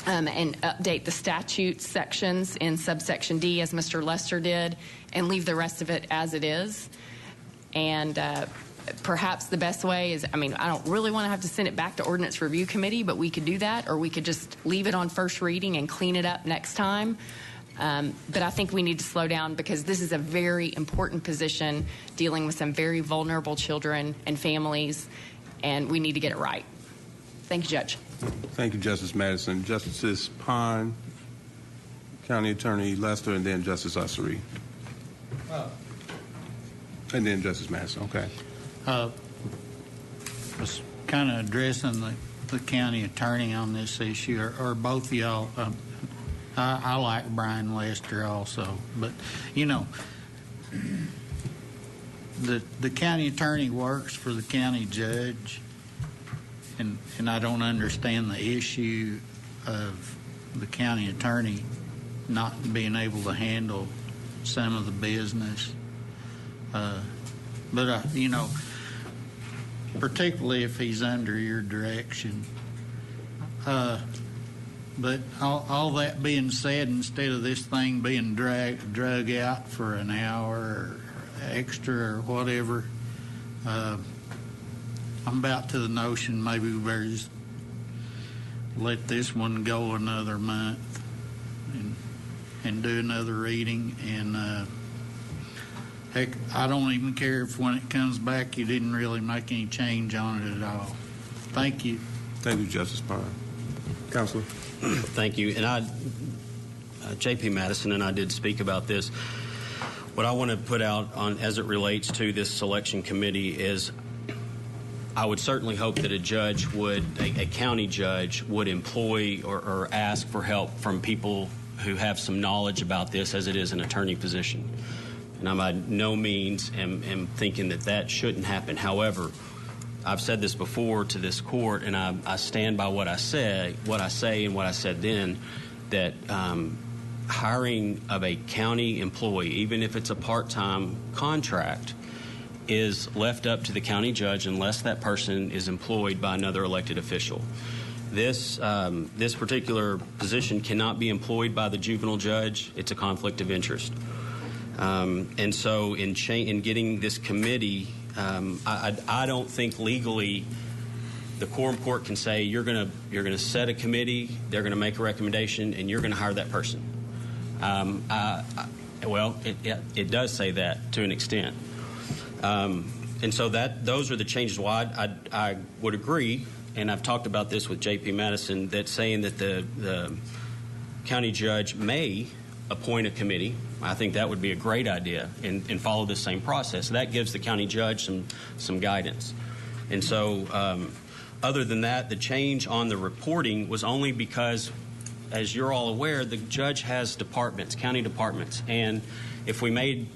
and update the statute sections in subsection D, as Mr. Lester did, and leave the rest of it as it is. And perhaps the best way is, I don't really want to have to send it back to Ordinance Review Committee, but we could do that, or we could just leave it on first reading and clean it up next time. But I think we need to slow down because this is a very important position dealing with some very vulnerable children and families, and we need to get it right. Thank you, Judge. Thank you, Justice Madison. Justices Pond, County Attorney Lester, and then Justice Ussery. And then Justice Madison. Okay. Was kind of addressing the county attorney on this issue, or both of y'all. I like Brian Lester also, but the county attorney works for the county judge, and I don't understand the issue of the county attorney not being able to handle some of the business. But particularly if he's under your direction. But all that being said, instead of this thing being drug out for an hour or extra or whatever, I'm about to the notion maybe we better just let this one go another month and do another reading. And heck, I don't even care if when it comes back you didn't really make any change on it at all. Thank you. Thank you, Justice Pond. Counselor. Thank you. And J.P. Madison and I did speak about this. What I want to put out on as it relates to this selection committee is I would certainly hope that a county judge would employ or ask for help from people who have some knowledge about this, as it is an attorney position. And I by no means am thinking that shouldn't happen. However, I've said this before to this court, and I stand by what I say and what I said then, that hiring of a county employee, even if it's a part-time contract, is left up to the county judge unless that person is employed by another elected official. This particular position cannot be employed by the juvenile judge. It's a conflict of interest. And so in getting this committee, I don't think legally the quorum court can say you're going to set a committee, they're going to make a recommendation, and you're going to hire that person. Well, it does say that to an extent. And so those are the changes. Well, I would agree, and I've talked about this with J.P. Madison, that saying that the county judge may appoint a committee. I think that would be a great idea and follow the same process. That gives the county judge some guidance. And so other than that, the change on the reporting was only because, as you're all aware, the judge has departments, county departments. And if we made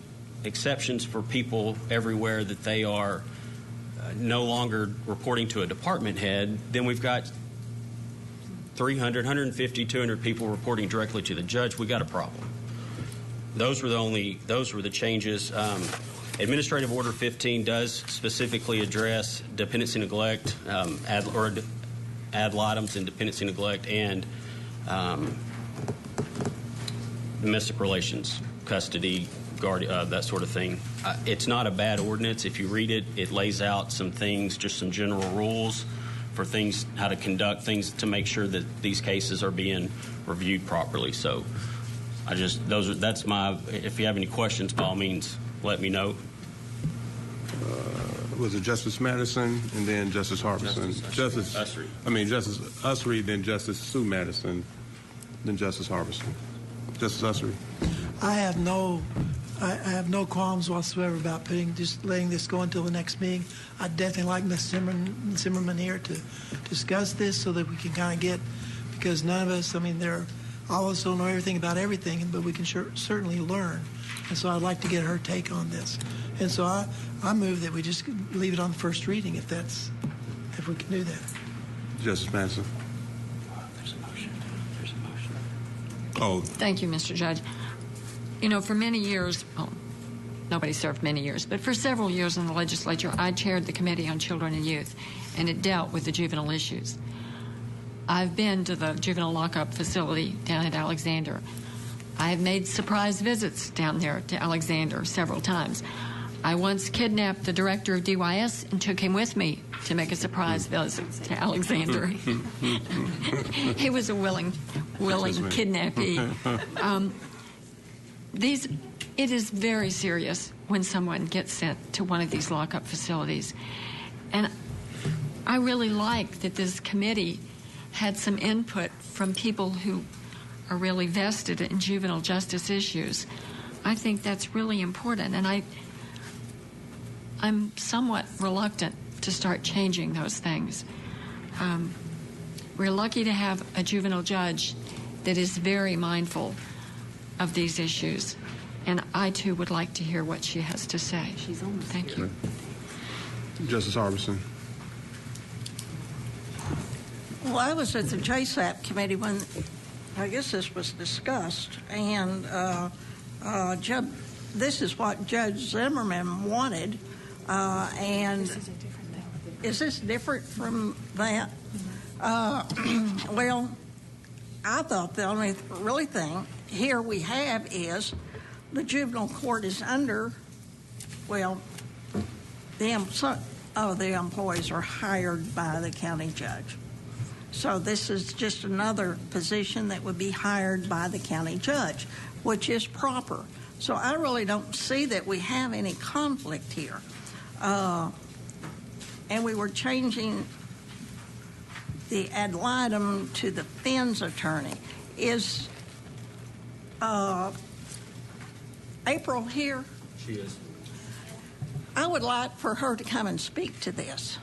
exceptions for people everywhere that they are no longer reporting to a department head, then we've got 300, 150, 200 people reporting directly to the judge. We got a problem. Those were the changes. Administrative Order 15 does specifically address dependency neglect, ad litem's and dependency neglect, and domestic relations, custody, that sort of thing. It's not a bad ordinance. If you read it, it lays out some things, just some general rules for things, how to conduct things to make sure that these cases are being reviewed properly. So that's my, if you have any questions, by all means, let me know. Was it Justice Madison and then Justice Harbison? Justice Ussery. Justice Ussery, then Justice Sue Madison, then Justice Harbison. Justice Ussery. I have no qualms whatsoever about just letting this go until the next meeting. I'd definitely like Ms. Zimmerman here to discuss this so that we can kind of get, because none of us, there are all of us don't know everything about everything, but we can certainly learn. And so I'd like to get her take on this. And so I move that we just leave it on the first reading if we can do that. Justice Madison. There's a motion. Oh. Thank you, Mr. Judge. You know, for many years, well, nobody served many years, but for several years in the legislature, I chaired the Committee on Children and Youth, and it dealt with the juvenile issues. I've been to the juvenile lockup facility down at Alexander. I have made surprise visits down there to Alexander several times. I once kidnapped the director of DYS and took him with me to make a surprise visit to Alexander. He was a willing kidnappee. It is very serious when someone gets sent to one of these lockup facilities. And I really like that this committee had some input from people who are really vested in juvenile justice issues. I think that's really important, and I'm somewhat reluctant to start changing those things. We're lucky to have a juvenile judge that is very mindful of these issues, and I too would like to hear what she has to say. Thank you. Justice Harbison. Well, I was at the JSAP committee when I guess this was discussed, and this is what Judge Zimmerman wanted, and is this different from that? Well, I thought the only really thing here we have is the juvenile court is under, well, some of the employees are hired by the county judge. So this is just another position that would be hired by the county judge, which is proper. So I really don't see that we have any conflict here. And we were changing the ad litem to the Finn's attorney. Is April here? She is. I would like for her to come and speak to this.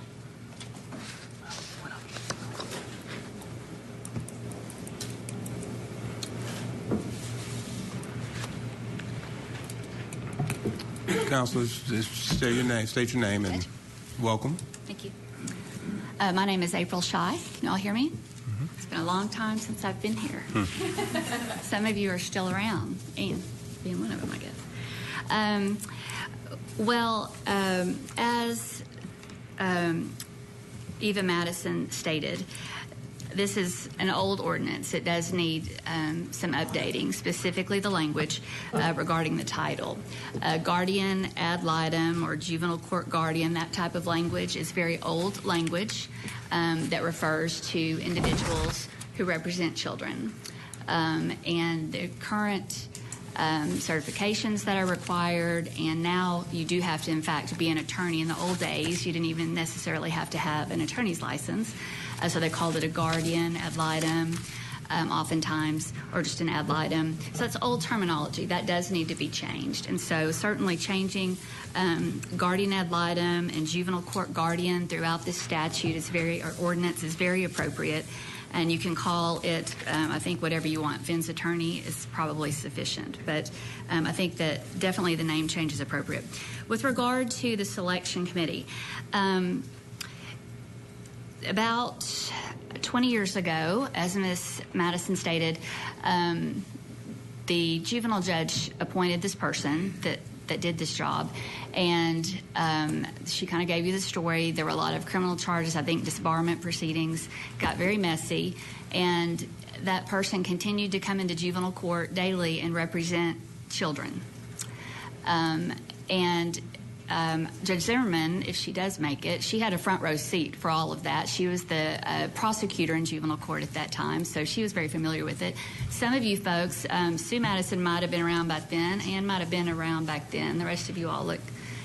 Counselor, state your name and welcome. Thank you. My name is April Shy. Can you all hear me? Mm-hmm. It's been a long time since I've been here. Some of you are still around, and being one of them, I guess. As Eva Madison stated, this is an old ordinance. It does need some updating, specifically the language regarding the title. Guardian ad litem or juvenile court guardian, that type of language is very old language that refers to individuals who represent children. And the current certifications that are required, and now you do have to, in fact, be an attorney. In the old days, you didn't even necessarily have to have an attorney's license. So they called it a guardian ad litem, oftentimes, or just an ad litem. So that's old terminology. That does need to be changed. And so certainly changing guardian ad litem and juvenile court guardian throughout this statute or ordinance is very appropriate. And you can call it, I think, whatever you want. Finn's attorney is probably sufficient. But I think that definitely the name change is appropriate. With regard to the selection committee, about 20 years ago, as Ms. Madison stated, the juvenile judge appointed this person that did this job, and she kind of gave you the story. There were a lot of criminal charges, I think disbarment proceedings, got very messy, and that person continued to come into juvenile court daily and represent children. Judge Zimmerman, if she does make it, she had a front row seat for all of that. She was the prosecutor in juvenile court at that time, so she was very familiar with it. Some of you folks, Sue Madison might have been around back then, Ann might have been around back then. The rest of you all look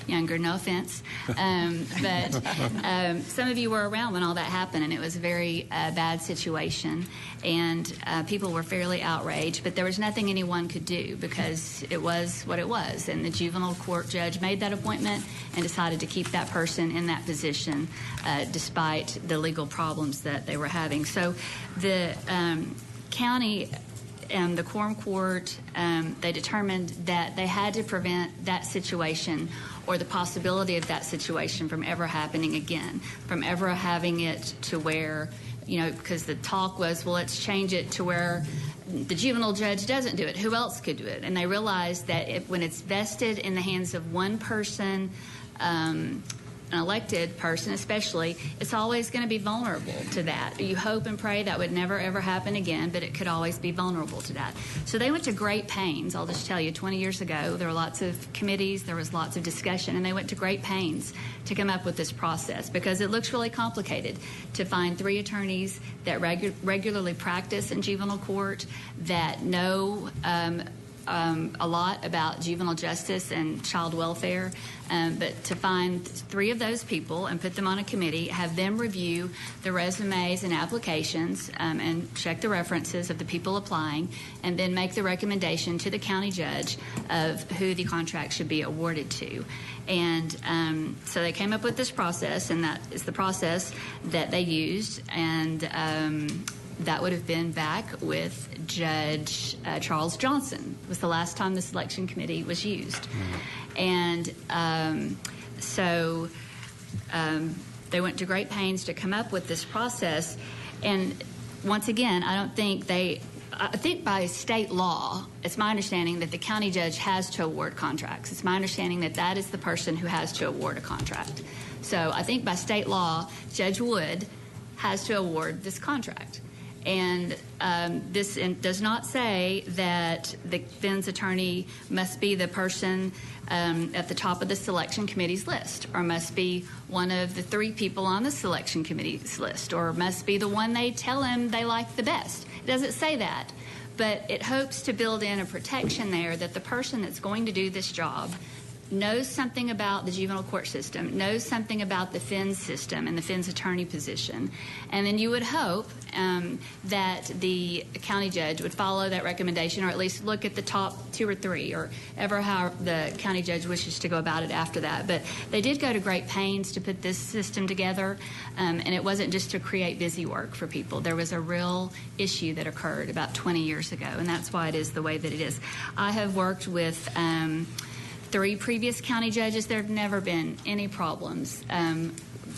younger, no offense. But some of you were around when all that happened, and it was a very bad situation, and people were fairly outraged, but there was nothing anyone could do because it was what it was, and the juvenile court judge made that appointment and decided to keep that person in that position despite the legal problems that they were having. So the county the Quorum Court, they determined that they had to prevent that situation or the possibility of that situation from ever happening again, from ever having it to where, because the talk was, well, let's change it to where the juvenile judge doesn't do it. Who else could do it? And they realized that when it's vested in the hands of one person, an elected person especially, it's always going to be vulnerable to that. You hope and pray that would never, ever happen again, but it could always be vulnerable to that. So they went to great pains. I'll just tell you, 20 years ago, there were lots of committees, there was lots of discussion, and they went to great pains to come up with this process because it looks really complicated to find 3 attorneys that regularly practice in juvenile court, that know a lot about juvenile justice and child welfare, but to find 3 of those people and put them on a committee, have them review the resumes and applications and check the references of the people applying, and then make the recommendation to the county judge of who the contract should be awarded to. And so they came up with this process, and that is the process that they used, and that would have been back with Judge Charles Johnson. It was the last time the selection committee was used. And so they went to great pains to come up with this process. And once again, I think by state law, it's my understanding that the county judge has to award contracts. It's my understanding that that is the person who has to award a contract. So I think by state law, Judge Wood has to award this contract. And this does not say that the defense attorney must be the person at the top of the selection committee's list, or must be one of the 3 people on the selection committee's list, or must be the one they tell him they like the best. It doesn't say that, but it hopes to build in a protection there that the person that's going to do this job knows something about the juvenile court system, knows something about the FINS system and the FINS attorney position. And then you would hope that the county judge would follow that recommendation, or at least look at the top 2 or 3, or ever how the county judge wishes to go about it after that. But they did go to great pains to put this system together, and it wasn't just to create busy work for people. There was a real issue that occurred about 20 years ago, and that's why it is the way that it is. I have worked with 3 previous county judges. There have never been any problems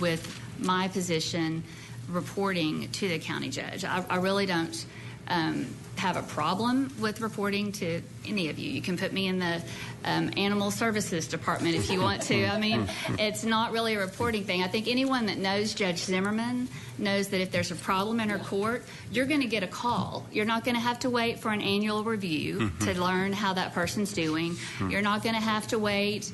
with my position reporting to the county judge. I really don't have a problem with reporting to any of you. You can put me in the animal services department if you want to. I mean, it's not really a reporting thing. I think anyone that knows Judge Zimmerman knows that if there's a problem in her court, you're going to get a call. You're not going to have to wait for an annual review to learn how that person's doing. You're not going to have to wait.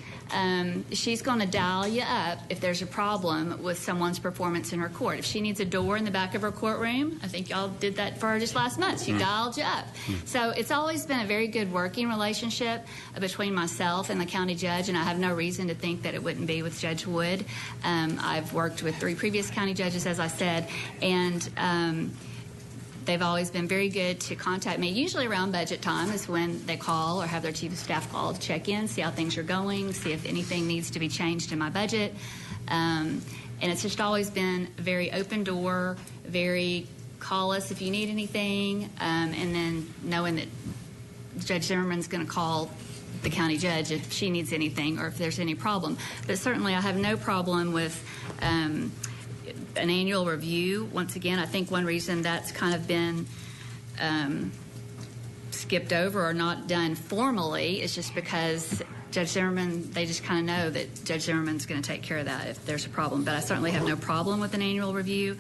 She's going to dial you up if there's a problem with someone's performance in her court. If she needs a door in the back of her courtroom, I think y'all did that for her just last month. She dialed you up. So it's always been a very good working relationship between myself and the county judge, and I have no reason to think that it wouldn't be with Judge Wood. I've worked with 3 previous county judges, as I said, and they've always been very good to contact me. Usually around budget time is when they call or have their chief of staff call to check in, see how things are going, see if anything needs to be changed in my budget. And it's just always been a very open door, very call us if you need anything, and then knowing that Judge Zimmerman's going to call the county judge if she needs anything or if there's any problem. But certainly I have no problem with an annual review. Once again, I think one reason that's kind of been skipped over or not done formally is just because Judge Zimmerman, they just kind of know that Judge Zimmerman's going to take care of that if there's a problem. But I certainly have no problem with an annual review.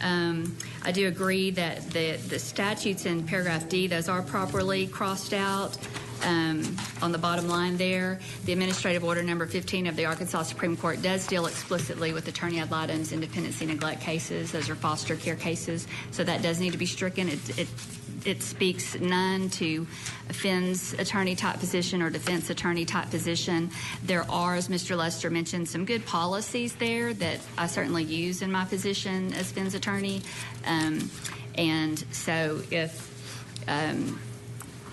I do agree that the statutes in paragraph D, those are properly crossed out on the bottom line there. The administrative order number 15 of the Arkansas Supreme Court does deal explicitly with attorney ad litem's independency neglect cases. Those are foster care cases, so that does need to be stricken. It speaks none to a FINS attorney type position or defense attorney type position. There are, as Mr. Lester mentioned, some good policies there that I certainly use in my position as FINS attorney. And so if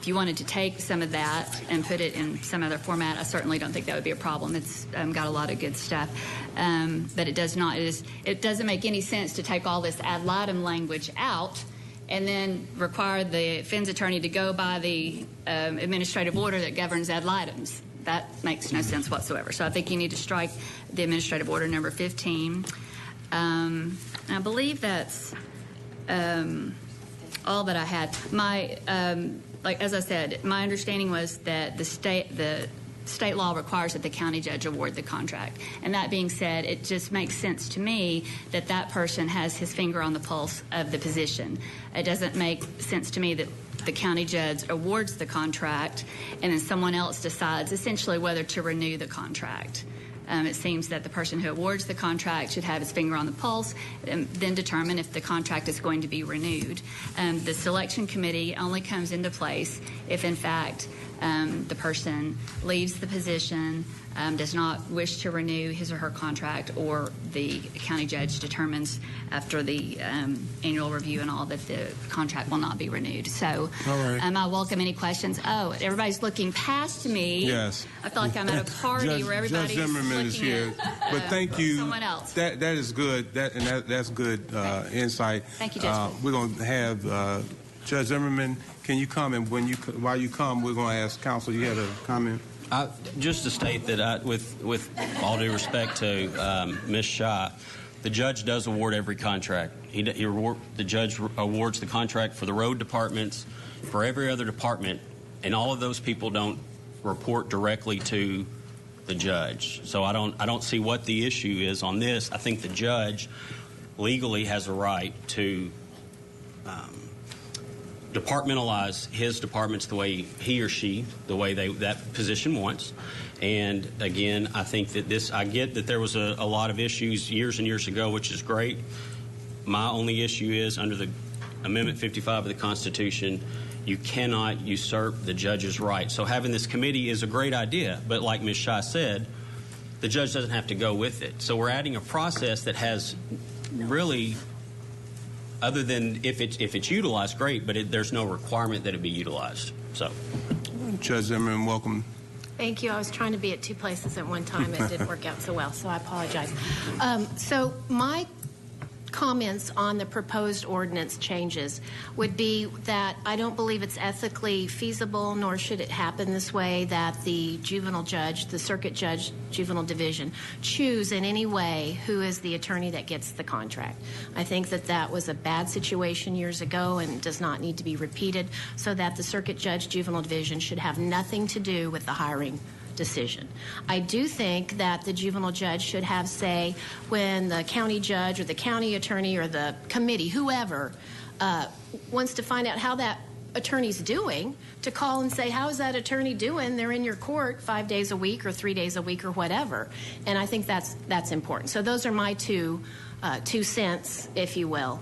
you wanted to take some of that and put it in some other format, I certainly don't think that would be a problem. It's got a lot of good stuff. But it does not. It doesn't make any sense to take all this ad litem language out and then require the Finn's attorney to go by the administrative order that governs ad litem's. That makes no sense whatsoever. So I think you need to strike the administrative order number 15. I believe that's all that I had. My, like as I said, my understanding was that the state law requires that the county judge award the contract. And that being said, it just makes sense to me that that person has his finger on the pulse of the position. It doesn't make sense to me that the county judge awards the contract and then someone else decides essentially whether to renew the contract. It seems that the person who awards the contract should have his finger on the pulse and then determine if the contract is going to be renewed. The selection committee only comes into place if, in fact, the person leaves the position, does not wish to renew his or her contract, or the county judge determines after the annual review and all that the contract will not be renewed. So I welcome any questions. Oh, everybody's looking past me. Yes. I feel like I'm at a party where everybody's Judge Zimmerman is here. But thank you. Someone else. That is good. That's good insight. Thank you, Judge. We're going to have Judge Zimmerman. Can you come? And while you come, we're going to ask counsel. You had a comment? Just to state that, with all due respect to Ms. Shah, the judge does award every contract. The judge awards the contract for the road departments, for every other department, and all of those people don't report directly to the judge. So I don't see what the issue is on this. I think the judge legally has a right to departmentalize his departments the way he or she, the way that position wants. And again, I think that I get that there was a lot of issues years and years ago, which is great. My only issue is under the Amendment 55 of the Constitution, you cannot usurp the judge's right. So having this committee is a great idea, but like Ms. Shah said, the judge doesn't have to go with it. So we're adding a process that has really, other than if it's utilized, great, but there's no requirement that it be utilized. So, Judge Zimmerman, welcome. Thank you. I was trying to be at two places at one time. It didn't work out so well, so I apologize. So my comments on the proposed ordinance changes would be that I don't believe it's ethically feasible, nor should it happen this way, that the juvenile judge, the circuit judge, juvenile division, choose in any way who is the attorney that gets the contract. I think that was a bad situation years ago and does not need to be repeated, so that the circuit judge, juvenile division should have nothing to do with the hiring decision. I do think that the juvenile judge should have say when the county judge or the county attorney or the committee, whoever, wants to find out how that attorney's doing, to call and say, how is that attorney doing? They're in your court 5 days a week or 3 days a week or whatever. And I think that's important. So those are my two cents, if you will,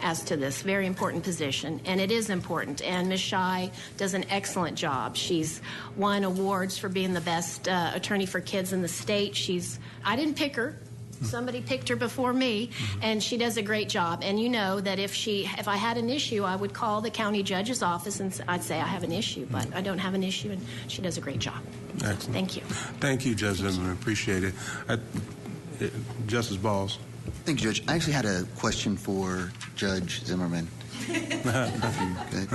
as to this very important position, and it is important. And Ms. Shai does an excellent job. She's won awards for being the best attorney for kids in the state. I didn't pick her. Somebody picked her before me, and she does a great job. And you know that if I had an issue, I would call the county judge's office and I'd say I have an issue, but I don't have an issue, and she does a great job. Excellent. Thank you. Thank you, Judge Zimmerman. Appreciate it. Justice Balls. Thank you, Judge. I actually had a question for Judge Zimmerman. Okay.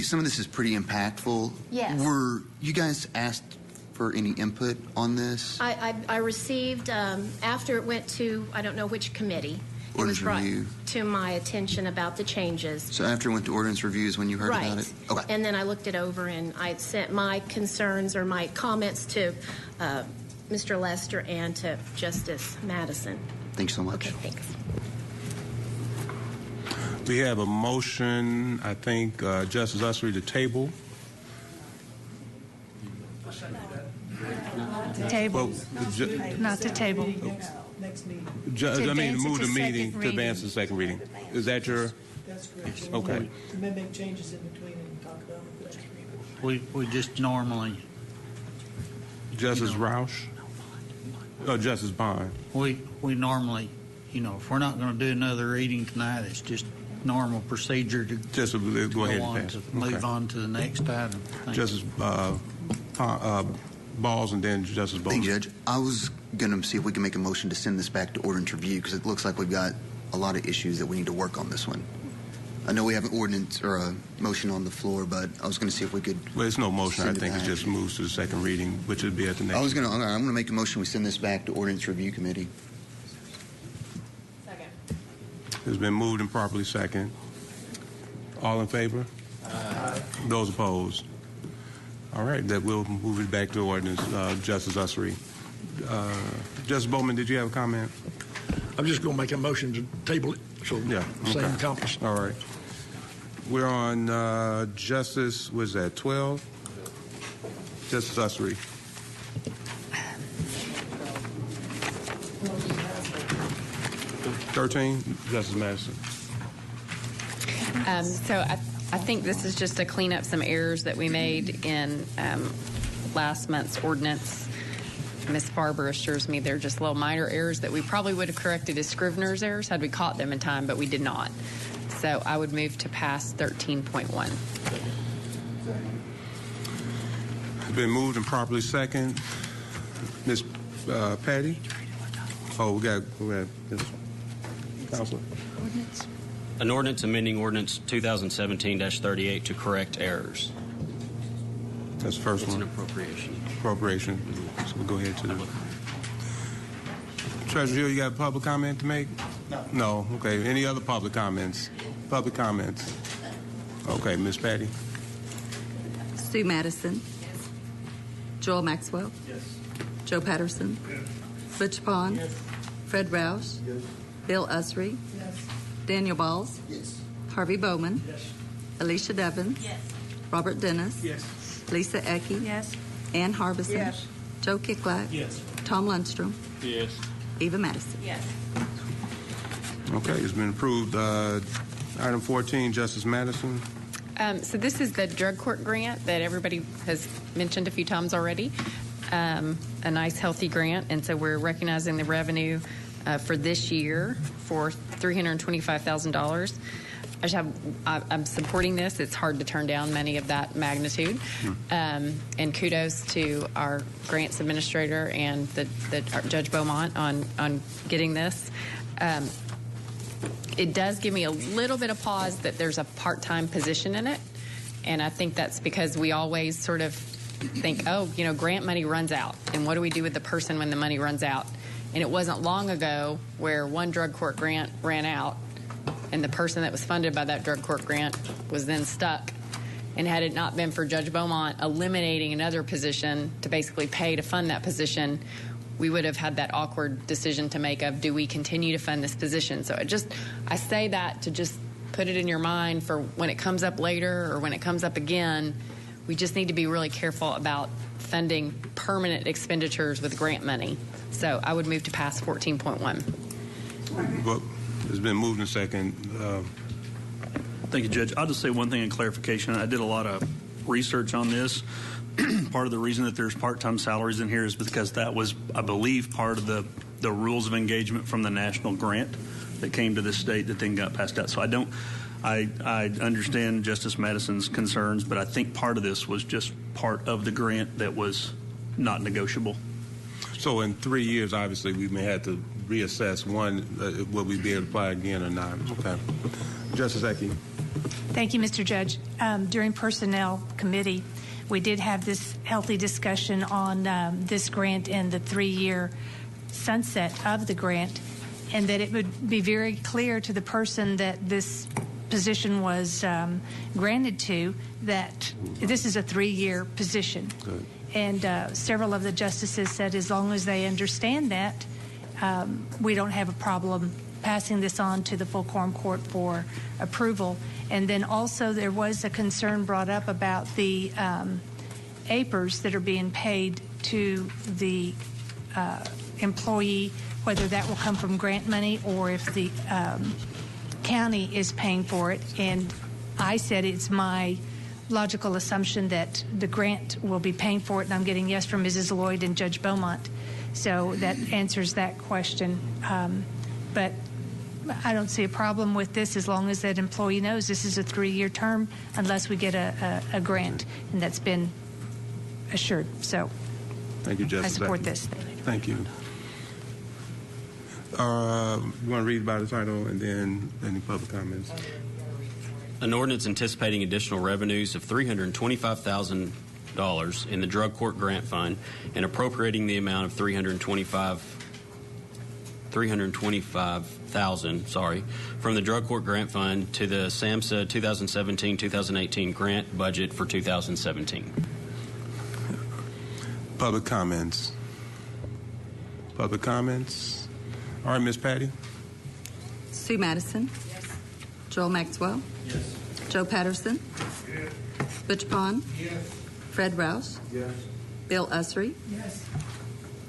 Some of this is pretty impactful. Yes. Were you guys asked for any input on this? I received, after it went to, I don't know which committee, it was brought to my attention about the changes. So after it went to ordinance reviews when you heard about it? Okay. And then I looked it over and I sent my concerns or my comments to Mr. Lester and to Justice Madison. Thanks so much. Okay, thanks. We have a motion, I think, Justice Ussery, to table. To table. Not to table. Move the meeting to advance the second reading. Is that your? That's correct. Okay. To make changes in between and talk about it. We just normally. Justice Roush? Oh, Justice Bond. We normally, if we're not going to do another reading tonight, it's just normal procedure to just go ahead and pass. Move on to the next item. Justice Balls and then Justice Bowles. Thank you, Judge. I was going to see if we can make a motion to send this back to ordinance review because it looks like we've got a lot of issues that we need to work on this one. I know we have an ordinance or a motion on the floor, but I was going to see if we could. Well, it's no motion. I send it think it back. just moves to the second reading, which would be at the next. I'm going to make a motion. We send this back to Ordinance Review Committee. Second. It's been moved and properly second. All in favor? Aye. Those opposed? All right, that will move it back to ordinance. Justice Ussery. Justice Bowman, did you have a comment? I'm just going to make a motion to table it, so same accomplished. All right. We're on Justice, was that 12? Justice Ussery. Justice Madison. So I think this is just to clean up some errors that we made in last month's ordinance. Ms. Barber assures me they're just little minor errors that we probably would have corrected as Scrivener's errors had we caught them in time, but we did not. So I would move to pass 13.1. Been moved and properly second. Ms. Patty? Oh, we got this. Counselor. Ordinance. An ordinance amending ordinance 2017-38 to correct errors. That's the first It's one. an appropriation. Appropriation. So we'll go ahead to the. Treasurer Hill, you got a public comment to make? No. No. Okay. Any other public comments? Public comments. Okay, Ms. Patty. Sue Madison. Yes. Joel Maxwell. Yes. Joe Patterson. Yes. Butch Pond. Yes. Fred Rouse. Yes. Bill Usry. Yes. Daniel Balls. Yes. Harvey Bowman. Yes. Alicia Devon. Yes. Robert Dennis. Yes. Lisa Ecke. Yes. Ann Harbison. Yes. Joe Kicklack. Yes. Tom Lundstrom. Yes. Eva Madison. Yes. Okay, it's been approved. Item 14, Justice Madison. So this is the drug court grant that everybody has mentioned a few times already. A nice, healthy grant, and so we're recognizing the revenue for this year for $325,000. I'm supporting this. It's hard to turn down money of that magnitude. And kudos to our grants administrator and our Judge Beaumont on getting this. It does give me a little bit of pause that there's a part-time position in it. And I think that's because we always sort of think, grant money runs out. And what do we do with the person when the money runs out? And it wasn't long ago where one drug court grant ran out and the person that was funded by that drug court grant was then stuck. And had it not been for Judge Beaumont eliminating another position to basically pay to fund that position, we would have had that awkward decision to make of, do we continue to fund this position? So I say that to just put it in your mind for when it comes up later or when it comes up again. We just need to be really careful about funding permanent expenditures with grant money. So I would move to pass 14.1. Well, it's been moved in second. Thank you, Judge. I'll just say one thing in clarification. I did a lot of research on this. Part of the reason that there's part-time salaries in here is because that was, I believe, part of the rules of engagement from the national grant that came to this state that then got passed out. So I understand Justice Madison's concerns, but I think part of this was just part of the grant that was not negotiable. So in 3 years, obviously, we may have to reassess will we be able to apply again or not? Okay. Justice Ecke. Thank you, Mr. Judge. During Personnel Committee, we did have this healthy discussion on this grant and the 3-year sunset of the grant, and that it would be very clear to the person that this position was granted to that this is a 3-year position. Good. And several of the justices said as long as they understand that, we don't have a problem passing this on to the full quorum court for approval. And then also there was a concern brought up about the APRs that are being paid to the employee, whether that will come from grant money or if the county is paying for it. And I said it's my logical assumption that the grant will be paying for it, and I'm getting yes from Mrs. Lloyd and Judge Beaumont. So that answers that question. But I don't see a problem with this as long as that employee knows this is a 3-year term unless we get a grant, and that's been assured. So thank you, Justice. I support this. Thank you. You want to read by the title and then any public comments? An ordinance anticipating additional revenues of $325,000 in the drug court grant fund and appropriating the amount of $325,000 from the drug court grant fund to the SAMHSA 2017-2018 grant budget for 2017. Public comments. Public comments. All right, Ms. Patty. Sue Madison. Yes. Joel Maxwell. Yes. Joe Patterson. Yes. Butch Pond. Yes. Fred Rouse. Yes. Bill Usry. Yes.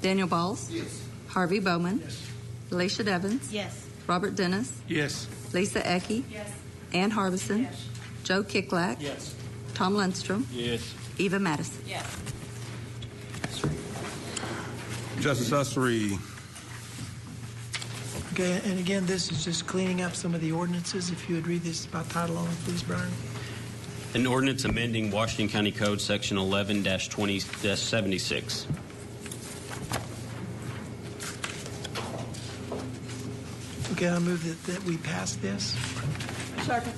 Daniel Balls. Yes. Harvey Bowman. Yes. Alicia Devins. Yes. Robert Dennis. Yes. Lisa Ecke. Yes. Ann Harbison. Yes. Joe Kicklack. Yes. Tom Lundstrom. Yes. Eva Madison. Yes. Justice Usry. Okay, and again, this is just cleaning up some of the ordinances. If you would read this by title only, please, Brian. An ordinance amending Washington County Code Section 11-20-76. Okay, I move that we pass this. Second.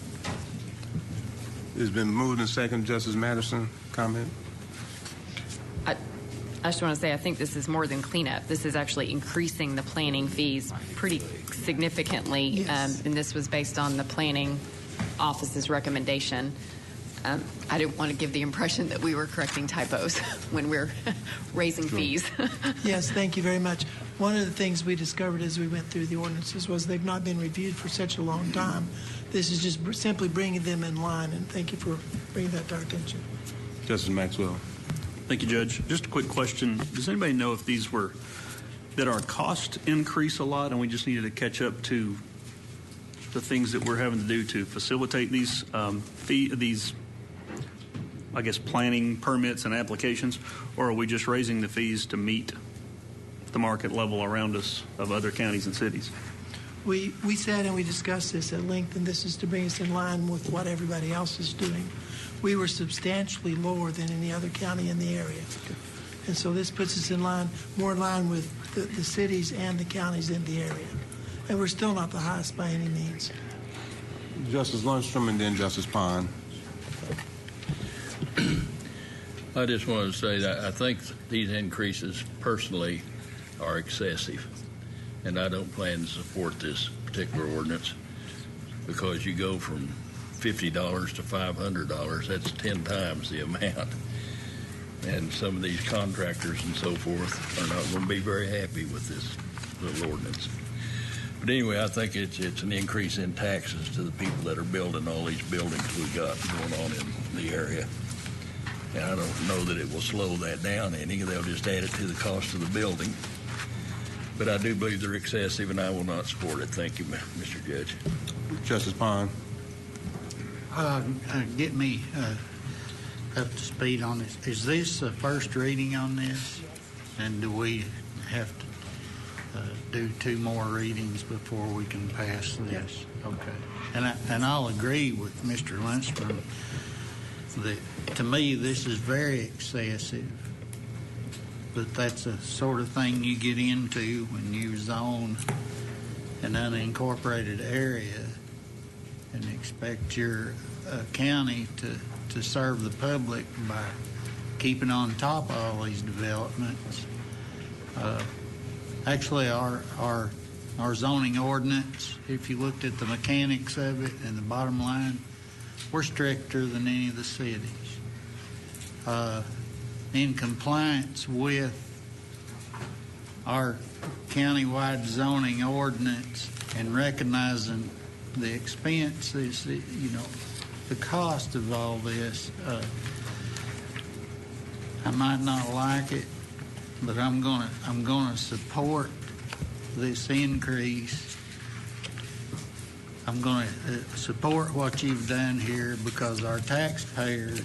It's been moved and second. Justice Madison, comment? I just want to say I think this is more than cleanup. This is actually increasing the planning fees pretty significantly, Yes. and this was based on the planning office's recommendation. I didn't want to give the impression that we were correcting typos when we're raising fees. Yes, thank you very much. One of the things we discovered as we went through the ordinances was they've not been reviewed for such a long time. This is just simply bringing them in line, and thank you for bringing that to our attention. Justice Maxwell. Thank you, Judge. Just a quick question. Does anybody know if these were, that our cost increase a lot and we just needed to catch up to the things that we're having to do to facilitate these I guess, planning permits and applications, or are we just raising the fees to meet the market level around us of other counties and cities? We sat and we discussed this at length, and this is to bring us in line with what everybody else is doing. We were substantially lower than any other county in the area. And so this puts us in line, more in line with the cities and the counties in the area. And we're still not the highest by any means. Justice Lundstrom and then Justice Pond. I just want to say that I think these increases personally are excessive, and I don't plan to support this particular ordinance because you go from $50 to $500. That's 10 times the amount, and some of these contractors and so forth are not going to be very happy with this little ordinance. But anyway, I think it's an increase in taxes to the people that are building all these buildings we got going on in the area. And I don't know that it will slow that down any. They'll just add it to the cost of the building. But I do believe they're excessive, and I will not support it. Thank you, Mr. Judge. Justice Pond. Get me up to speed on this. Is this the first reading on this? And do we have to do 2 more readings before we can pass this? Okay. And I'll agree with Mr. Lundstrom that to me this is very excessive, but that's the sort of thing you get into when you zone an unincorporated area and expect your county to serve the public by keeping on top of all these developments. Actually, our zoning ordinance, if you looked at the mechanics of it and the bottom line, we're stricter than any of the cities. In compliance with our countywide zoning ordinance and recognizing the expenses, the cost of all this, I might not like it, but I'm gonna support this increase. I'm going to support what you've done here because our taxpayers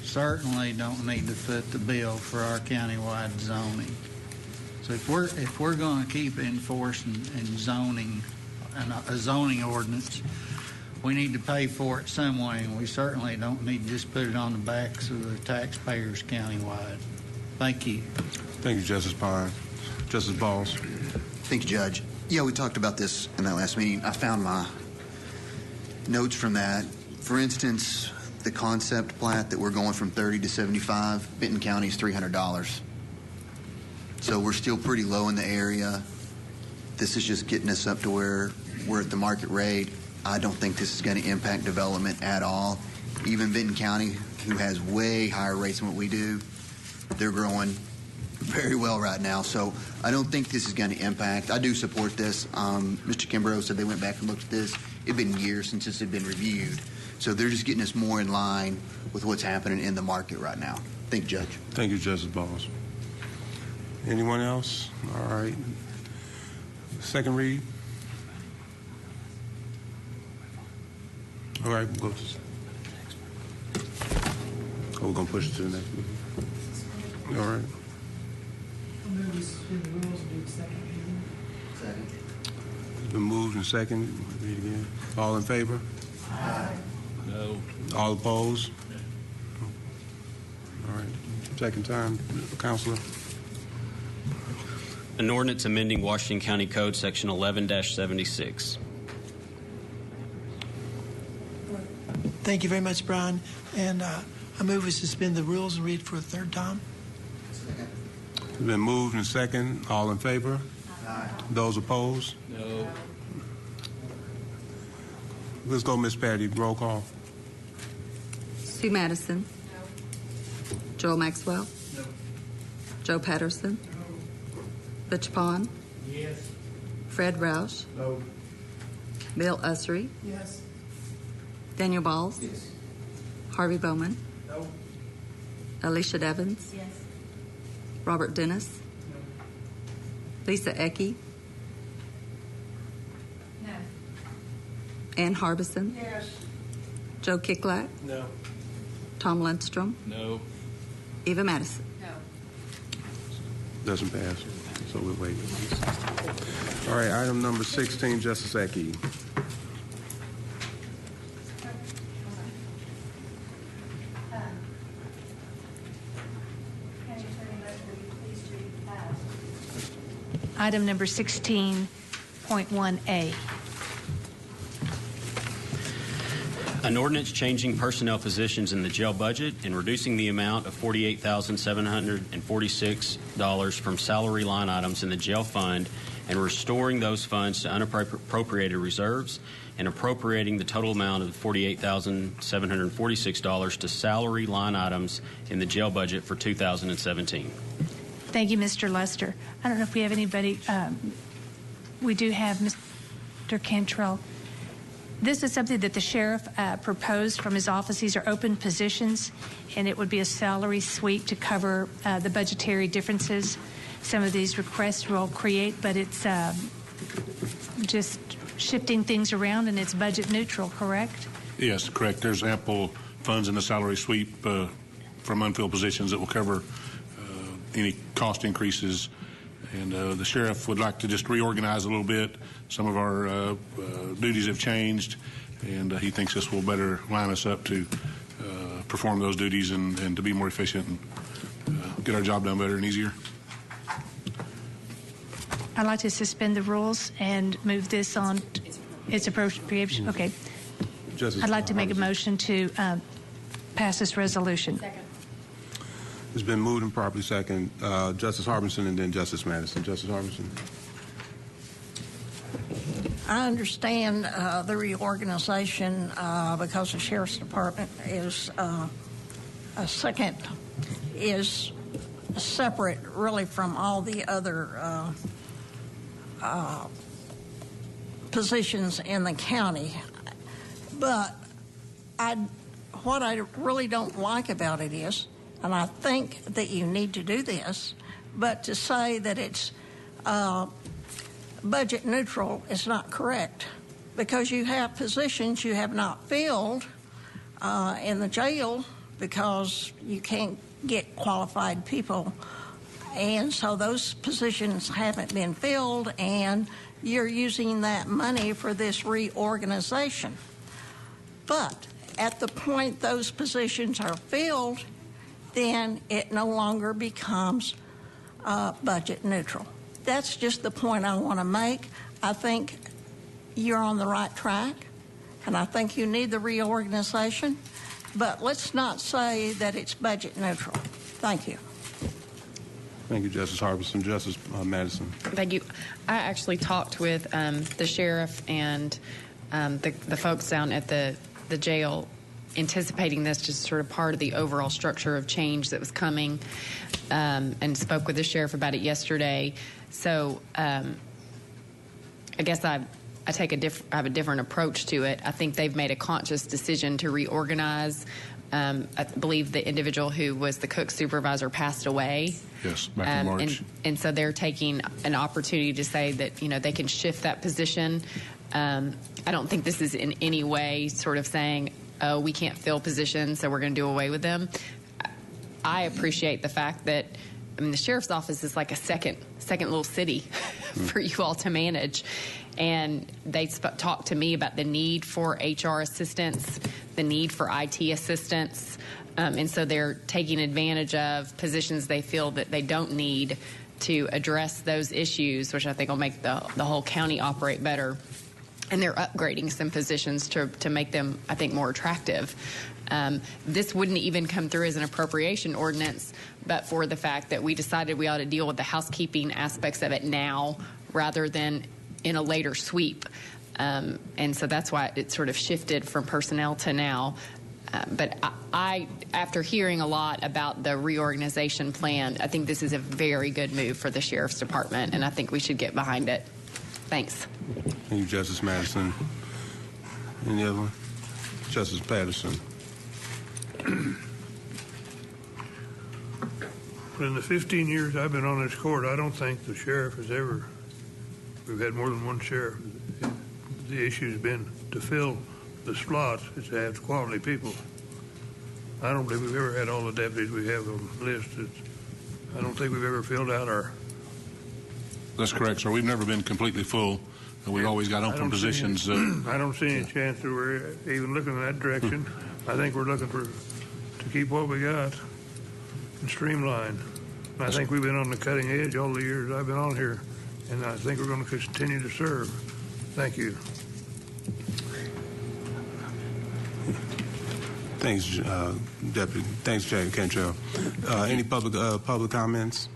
certainly don't need to foot the bill for our countywide zoning. So if we're going to keep enforcing and zoning a zoning ordinance, we need to pay for it some way, and we certainly don't need to just put it on the backs of the taxpayers countywide. Thank you. Thank you, Justice Pond. Justice Balls. Thank you, Judge. Yeah, we talked about this in that last meeting. I found my notes from that. For instance, the concept plat that we're going from 30 to 75, Benton County is $300. So we're still pretty low in the area. This is just getting us up to where we're at the market rate. I don't think this is going to impact development at all. Even Benton County, who has way higher rates than what we do, they're growing very well right now. So I don't think this is going to impact. I do support this. Mr. Kimbrough said they went back and looked at this. It's been years since this had been reviewed. So they're just getting us more in line with what's happening in the market right now. Thank you, Judge. Thank you, Justice Balls. Anyone else? All right. Second read. All right, we'll go to. Oh, we're going to push it to the next meeting. All right. It's been moved and second. Read again. All in favor? Aye. No. All opposed? All right. Second time, Counselor. An ordinance amending Washington County Code Section 11-76. Thank you very much, Brian. And I move we suspend the rules and read for a third time. It's been moved and second. All in favor? Aye. Those opposed? No. Let's go, Ms. Patty. Roll call. Sue Madison. No. Joel Maxwell. No. Joe Patterson. No. Butch Pond. Yes. Fred Roush. No. Bill Usry. Yes. Daniel Balls. Yes. Harvey Bowman. No. Alicia Devins. Yes. Robert Dennis. No. Lisa Ecke. No. Ann Harbison. Yes. Joe Kiklak. No. Tom Lundstrom. No. Eva Madison. No. Doesn't pass. So we'll wait. All right, item number 16, Justice Ecke. Item number 16.1A. An ordinance changing personnel positions in the jail budget and reducing the amount of $48,746 from salary line items in the jail fund and restoring those funds to unappropriated reserves and appropriating the total amount of $48,746 to salary line items in the jail budget for 2017. Thank you, Mr. Lester. I don't know if we have anybody. We do have Mr. Cantrell. This is something that the sheriff proposed from his office. These are open positions, and it would be a salary sweep to cover the budgetary differences some of these requests will create, but it's just shifting things around, and it's budget neutral, correct? Yes, correct. There's ample funds in the salary sweep from unfilled positions that will cover any cost increases, and the sheriff would like to just reorganize a little bit. Some of our duties have changed, and he thinks this will better line us up to perform those duties and to be more efficient and get our job done better and easier. I'd like to suspend the rules and move this on. It's appropriation. Okay. I'd like to make a motion to pass this resolution. Second. It's been moved and properly second. Justice Harbison and then Justice Madison. Justice Harbison. I understand the reorganization because the Sheriff's Department is separate really from all the other positions in the county. But what I really don't like about it is, and I think that you need to do this, but to say that it's budget neutral is not correct, because you have positions you have not filled in the jail because you can't get qualified people, and so those positions haven't been filled, and you're using that money for this reorganization. But at the point those positions are filled, then it no longer becomes budget neutral. that's just the point I want to make. I think you're on the right track, and I think you need the reorganization, but let's not say that it's budget neutral. Thank you. Thank you, Justice Harbison. Justice Madison. Thank you. I actually talked with the sheriff and the folks down at the jail, anticipating this just sort of part of the overall structure of change that was coming, and spoke with the sheriff about it yesterday. So I guess I have a different approach to it. I think they've made a conscious decision to reorganize. I believe the individual who was the cook supervisor passed away. Yes, back in March. And so they're taking an opportunity to say that, they can shift that position. I don't think this is in any way sort of saying, oh, we can't fill positions, so we're going to do away with them. I appreciate the fact that, the sheriff's office is like a second little city for you all to manage. And they talked to me about the need for HR assistance, the need for IT assistance. And so they're taking advantage of positions they feel that they don't need to address those issues, which I think will make the whole county operate better. And they're upgrading some positions to make them, I think, more attractive. This wouldn't even come through as an appropriation ordinance, but for the fact that we decided we ought to deal with the housekeeping aspects of it now rather than in a later sweep. And so that's why it sort of shifted from personnel to now. But I, after hearing a lot about the reorganization plan, I think this is a very good move for the Sheriff's Department, and I think we should get behind it. Thanks. Thank you, Justice Madison. Any other one? Justice Patterson. In the 15 years I've been on this court, I don't think the sheriff has ever, we've had more than one sheriff. The issue's been to fill the slots is to have quality people. I don't believe we've ever had all the deputies we have on the list. I don't think we've ever filled out our... That's correct, sir. We've never been completely full. We've always got open positions. I don't see any chance that we're even looking in that direction. I think we're looking to keep what we got and streamline. I think we've been on the cutting edge all the years I've been on here, and I think we're going to continue to serve. Thank you. Thanks, Deputy. Thanks, Jay Cantrell. Any public comments?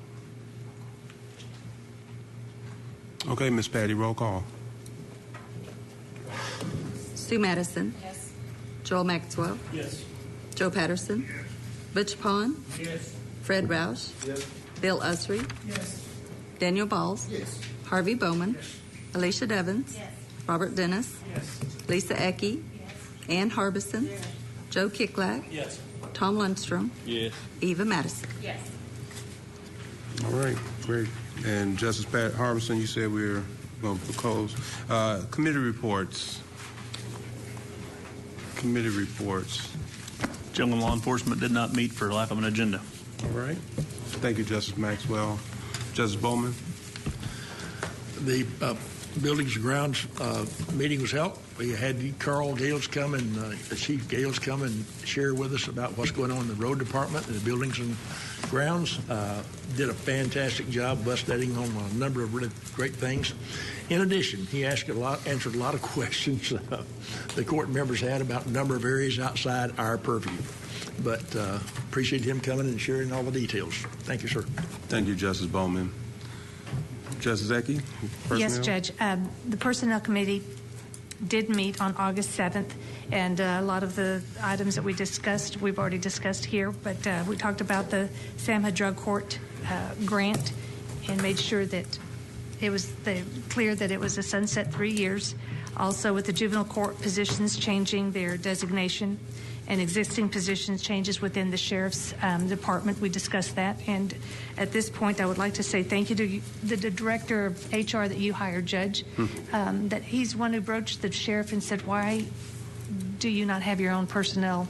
Okay, Ms. Patty, roll call. Sue Madison. Yes. Joel Maxwell. Yes. Joe Patterson. Yes. Butch Pond. Yes. Fred Roush. Yes. Bill Usry. Yes. Daniel Balls. Yes. Harvey Bowman. Yes. Alicia Devins. Yes. Robert Dennis. Yes. Lisa Ecke. Yes. Ann Harbison. Yes. Joe Kicklack. Yes. Tom Lundstrom. Yes. Eva Madison. Yes. All right, great. And Justice Pat Harbison, you said we were going to close. Committee reports. Committee reports. Jail and law enforcement did not meet for lack of an agenda. All right. Thank you, Justice Maxwell. Justice Bowman. The Buildings and Grounds meeting was held. We had Carl Gales come and Chief Gales come and share with us about what's going on in the road department and the Buildings and Grounds. Did a fantastic job busting on a number of really great things. In addition, he answered a lot of questions the court members had about a number of areas outside our purview. But appreciate him coming and sharing all the details. Thank you, sir. Thank you, Justice Bowman. Justice Ecke? Yes, Judge. The Personnel Committee did meet on August 7th, and a lot of the items that we discussed, we've already discussed here, but we talked about the Samha Drug Court grant and made sure that it was clear that it was a sunset 3 years. Also, with the juvenile court positions changing their designation and existing positions changes within the Sheriff's Department, we discussed that. And at this point, I would like to say thank you to the Director of HR that you hired, Judge, that he's one who broached the Sheriff and said, why do you not have your own personnel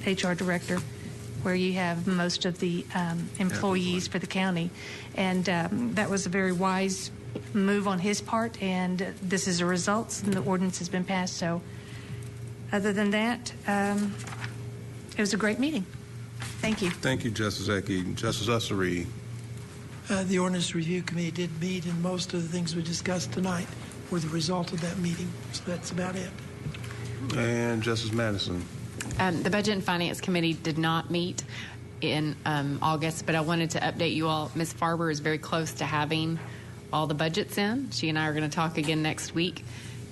HR Director where you have most of the employees for the county? And that was a very wise move on his part, and this is a result, and the ordinance has been passed. So other than that, it was a great meeting. Thank you. Thank you, Justice Ecke. Justice Ussery. the Ordinance Review Committee did meet, and most of the things we discussed tonight were the result of that meeting. So that's about it. And Justice Madison. The Budget and Finance Committee did not meet in August, but I wanted to update you all. Ms. Farber is very close to having all the budgets in. She and I are going to talk again next week.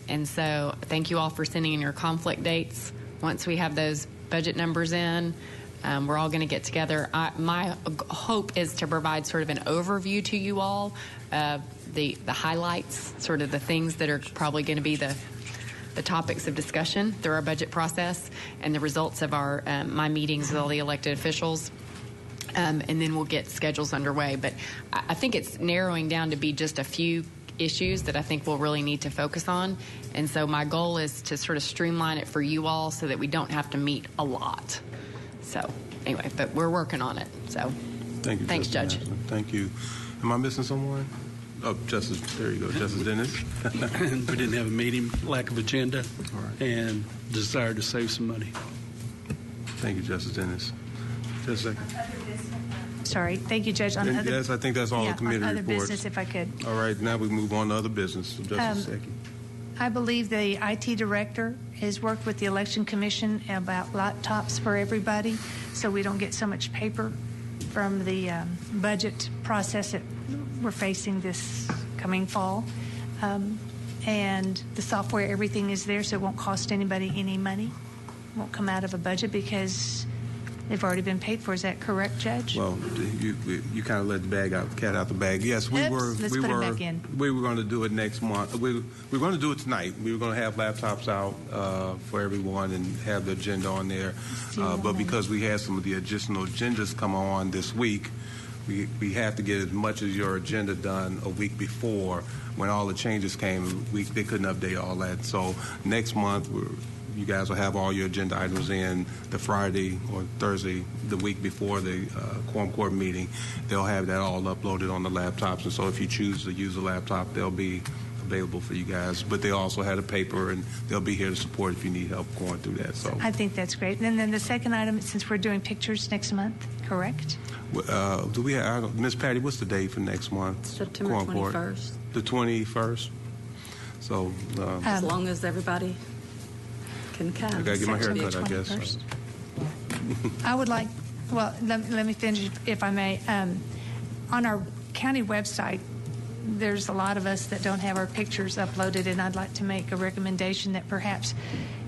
And so thank you all for sending in your conflict dates. Once we have those budget numbers in, we're all going to get together. My hope is to provide sort of an overview to you all of the highlights, sort of the things that are probably going to be the topics of discussion through our budget process and the results of our my meetings with all the elected officials. And then we'll get schedules underway. But I think it's narrowing down to be just a few issues that I think we'll really need to focus on. And so my goal is to sort of streamline it for you all so that we don't have to meet a lot. So anyway, but we're working on it. So thank you. Thanks, Justice Judge. Madison. Thank you. Am I missing someone? Oh, Justice, there you go. Justice Dennis. We didn't have a meeting, lack of agenda, and desire to save some money. Thank you, Justice Dennis. Just a second. Sorry. Thank you, Judge. Yes, I think that's all the committee on other reports. business, if I could. All right, now we move on to other business. Justice Secchi. I believe the IT director has worked with the Election Commission about laptops for everybody so we don't get so much paper from the budget process that we're facing this coming fall. And the software, everything is there, so it won't cost anybody any money. It won't come out of a budget because they've already been paid for. Is that correct, Judge? Well, you kind of let the cat out the bag. Yes, we were. Let's put it back in. We were going to do it next month. We were going to do it tonight. We were going to have laptops out for everyone and have the agenda on there. But because we had some of the additional agendas come on this week, we have to get as much of your agenda done a week before. When all the changes came, they couldn't update all that. So next month, you guys will have all your agenda items in the Friday or Thursday, the week before the Quorum Court meeting. They'll have that all uploaded on the laptops, and so if you choose to use a laptop, they'll be available for you guys. But they also had a paper, and they'll be here to support if you need help going through that. So I think that's great. And then the second item, since we're doing pictures next month, correct? Do we have, Ms. Patty, what's the date for next month? September 21st. The 21st. So as long as everybody can come. I got to get my hair cut, I guess. I would like, well, let me finish, if I may. On our county website, there's a lot of us that don't have our pictures uploaded, and I'd like to make a recommendation that perhaps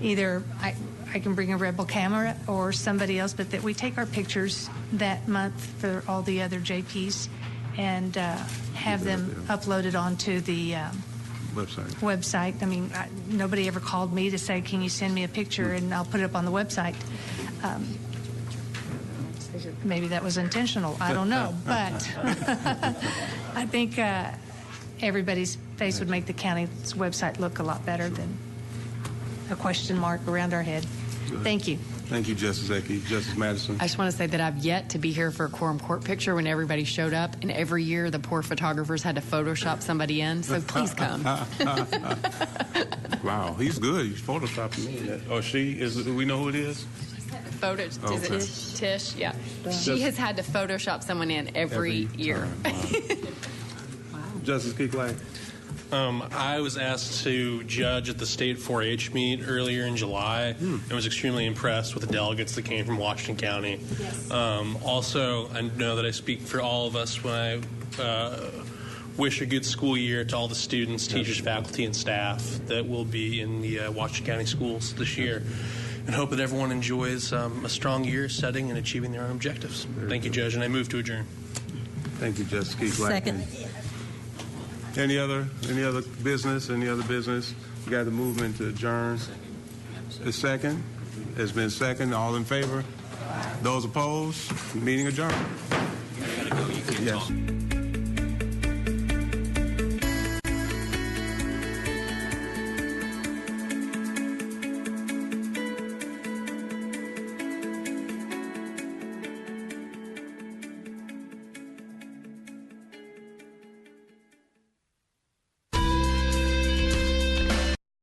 either I can bring a Rebel camera or somebody else, but that we take our pictures that month for all the other JPs and have them uploaded onto the website. I mean, nobody ever called me to say, can you send me a picture, and I'll put it up on the website. Maybe that was intentional. I don't know. But I think everybody's face would make the county's website look a lot better than a question mark around our head. Thank you. Thank you, Justice Ecke. Justice Madison. I just want to say that I've yet to be here for a Quorum Court picture when everybody showed up, and every year the poor photographers had to Photoshop somebody in, so please come. Wow, he's good. He's photoshopping me. Oh, she is. Do we know who it is? Is it Tish? Yeah. She has had to Photoshop someone in every year. Wow. Justice Keeklak. I was asked to judge at the state 4-H meet earlier in July and was extremely impressed with the delegates that came from Washington County. Yes. Also, I know that I speak for all of us when I wish a good school year to all the students, teachers, faculty, and staff that will be in the Washington County schools this year, and hope that everyone enjoys a strong year setting and achieving their own objectives. Thank you, Judge, and I move to adjourn. Thank you, Justice Keeklak. Second. Any other business? Any other business? We got the movement to adjourn. The second has been second. All in favor? Those opposed? Meeting adjourned. You gotta go. You can't talk.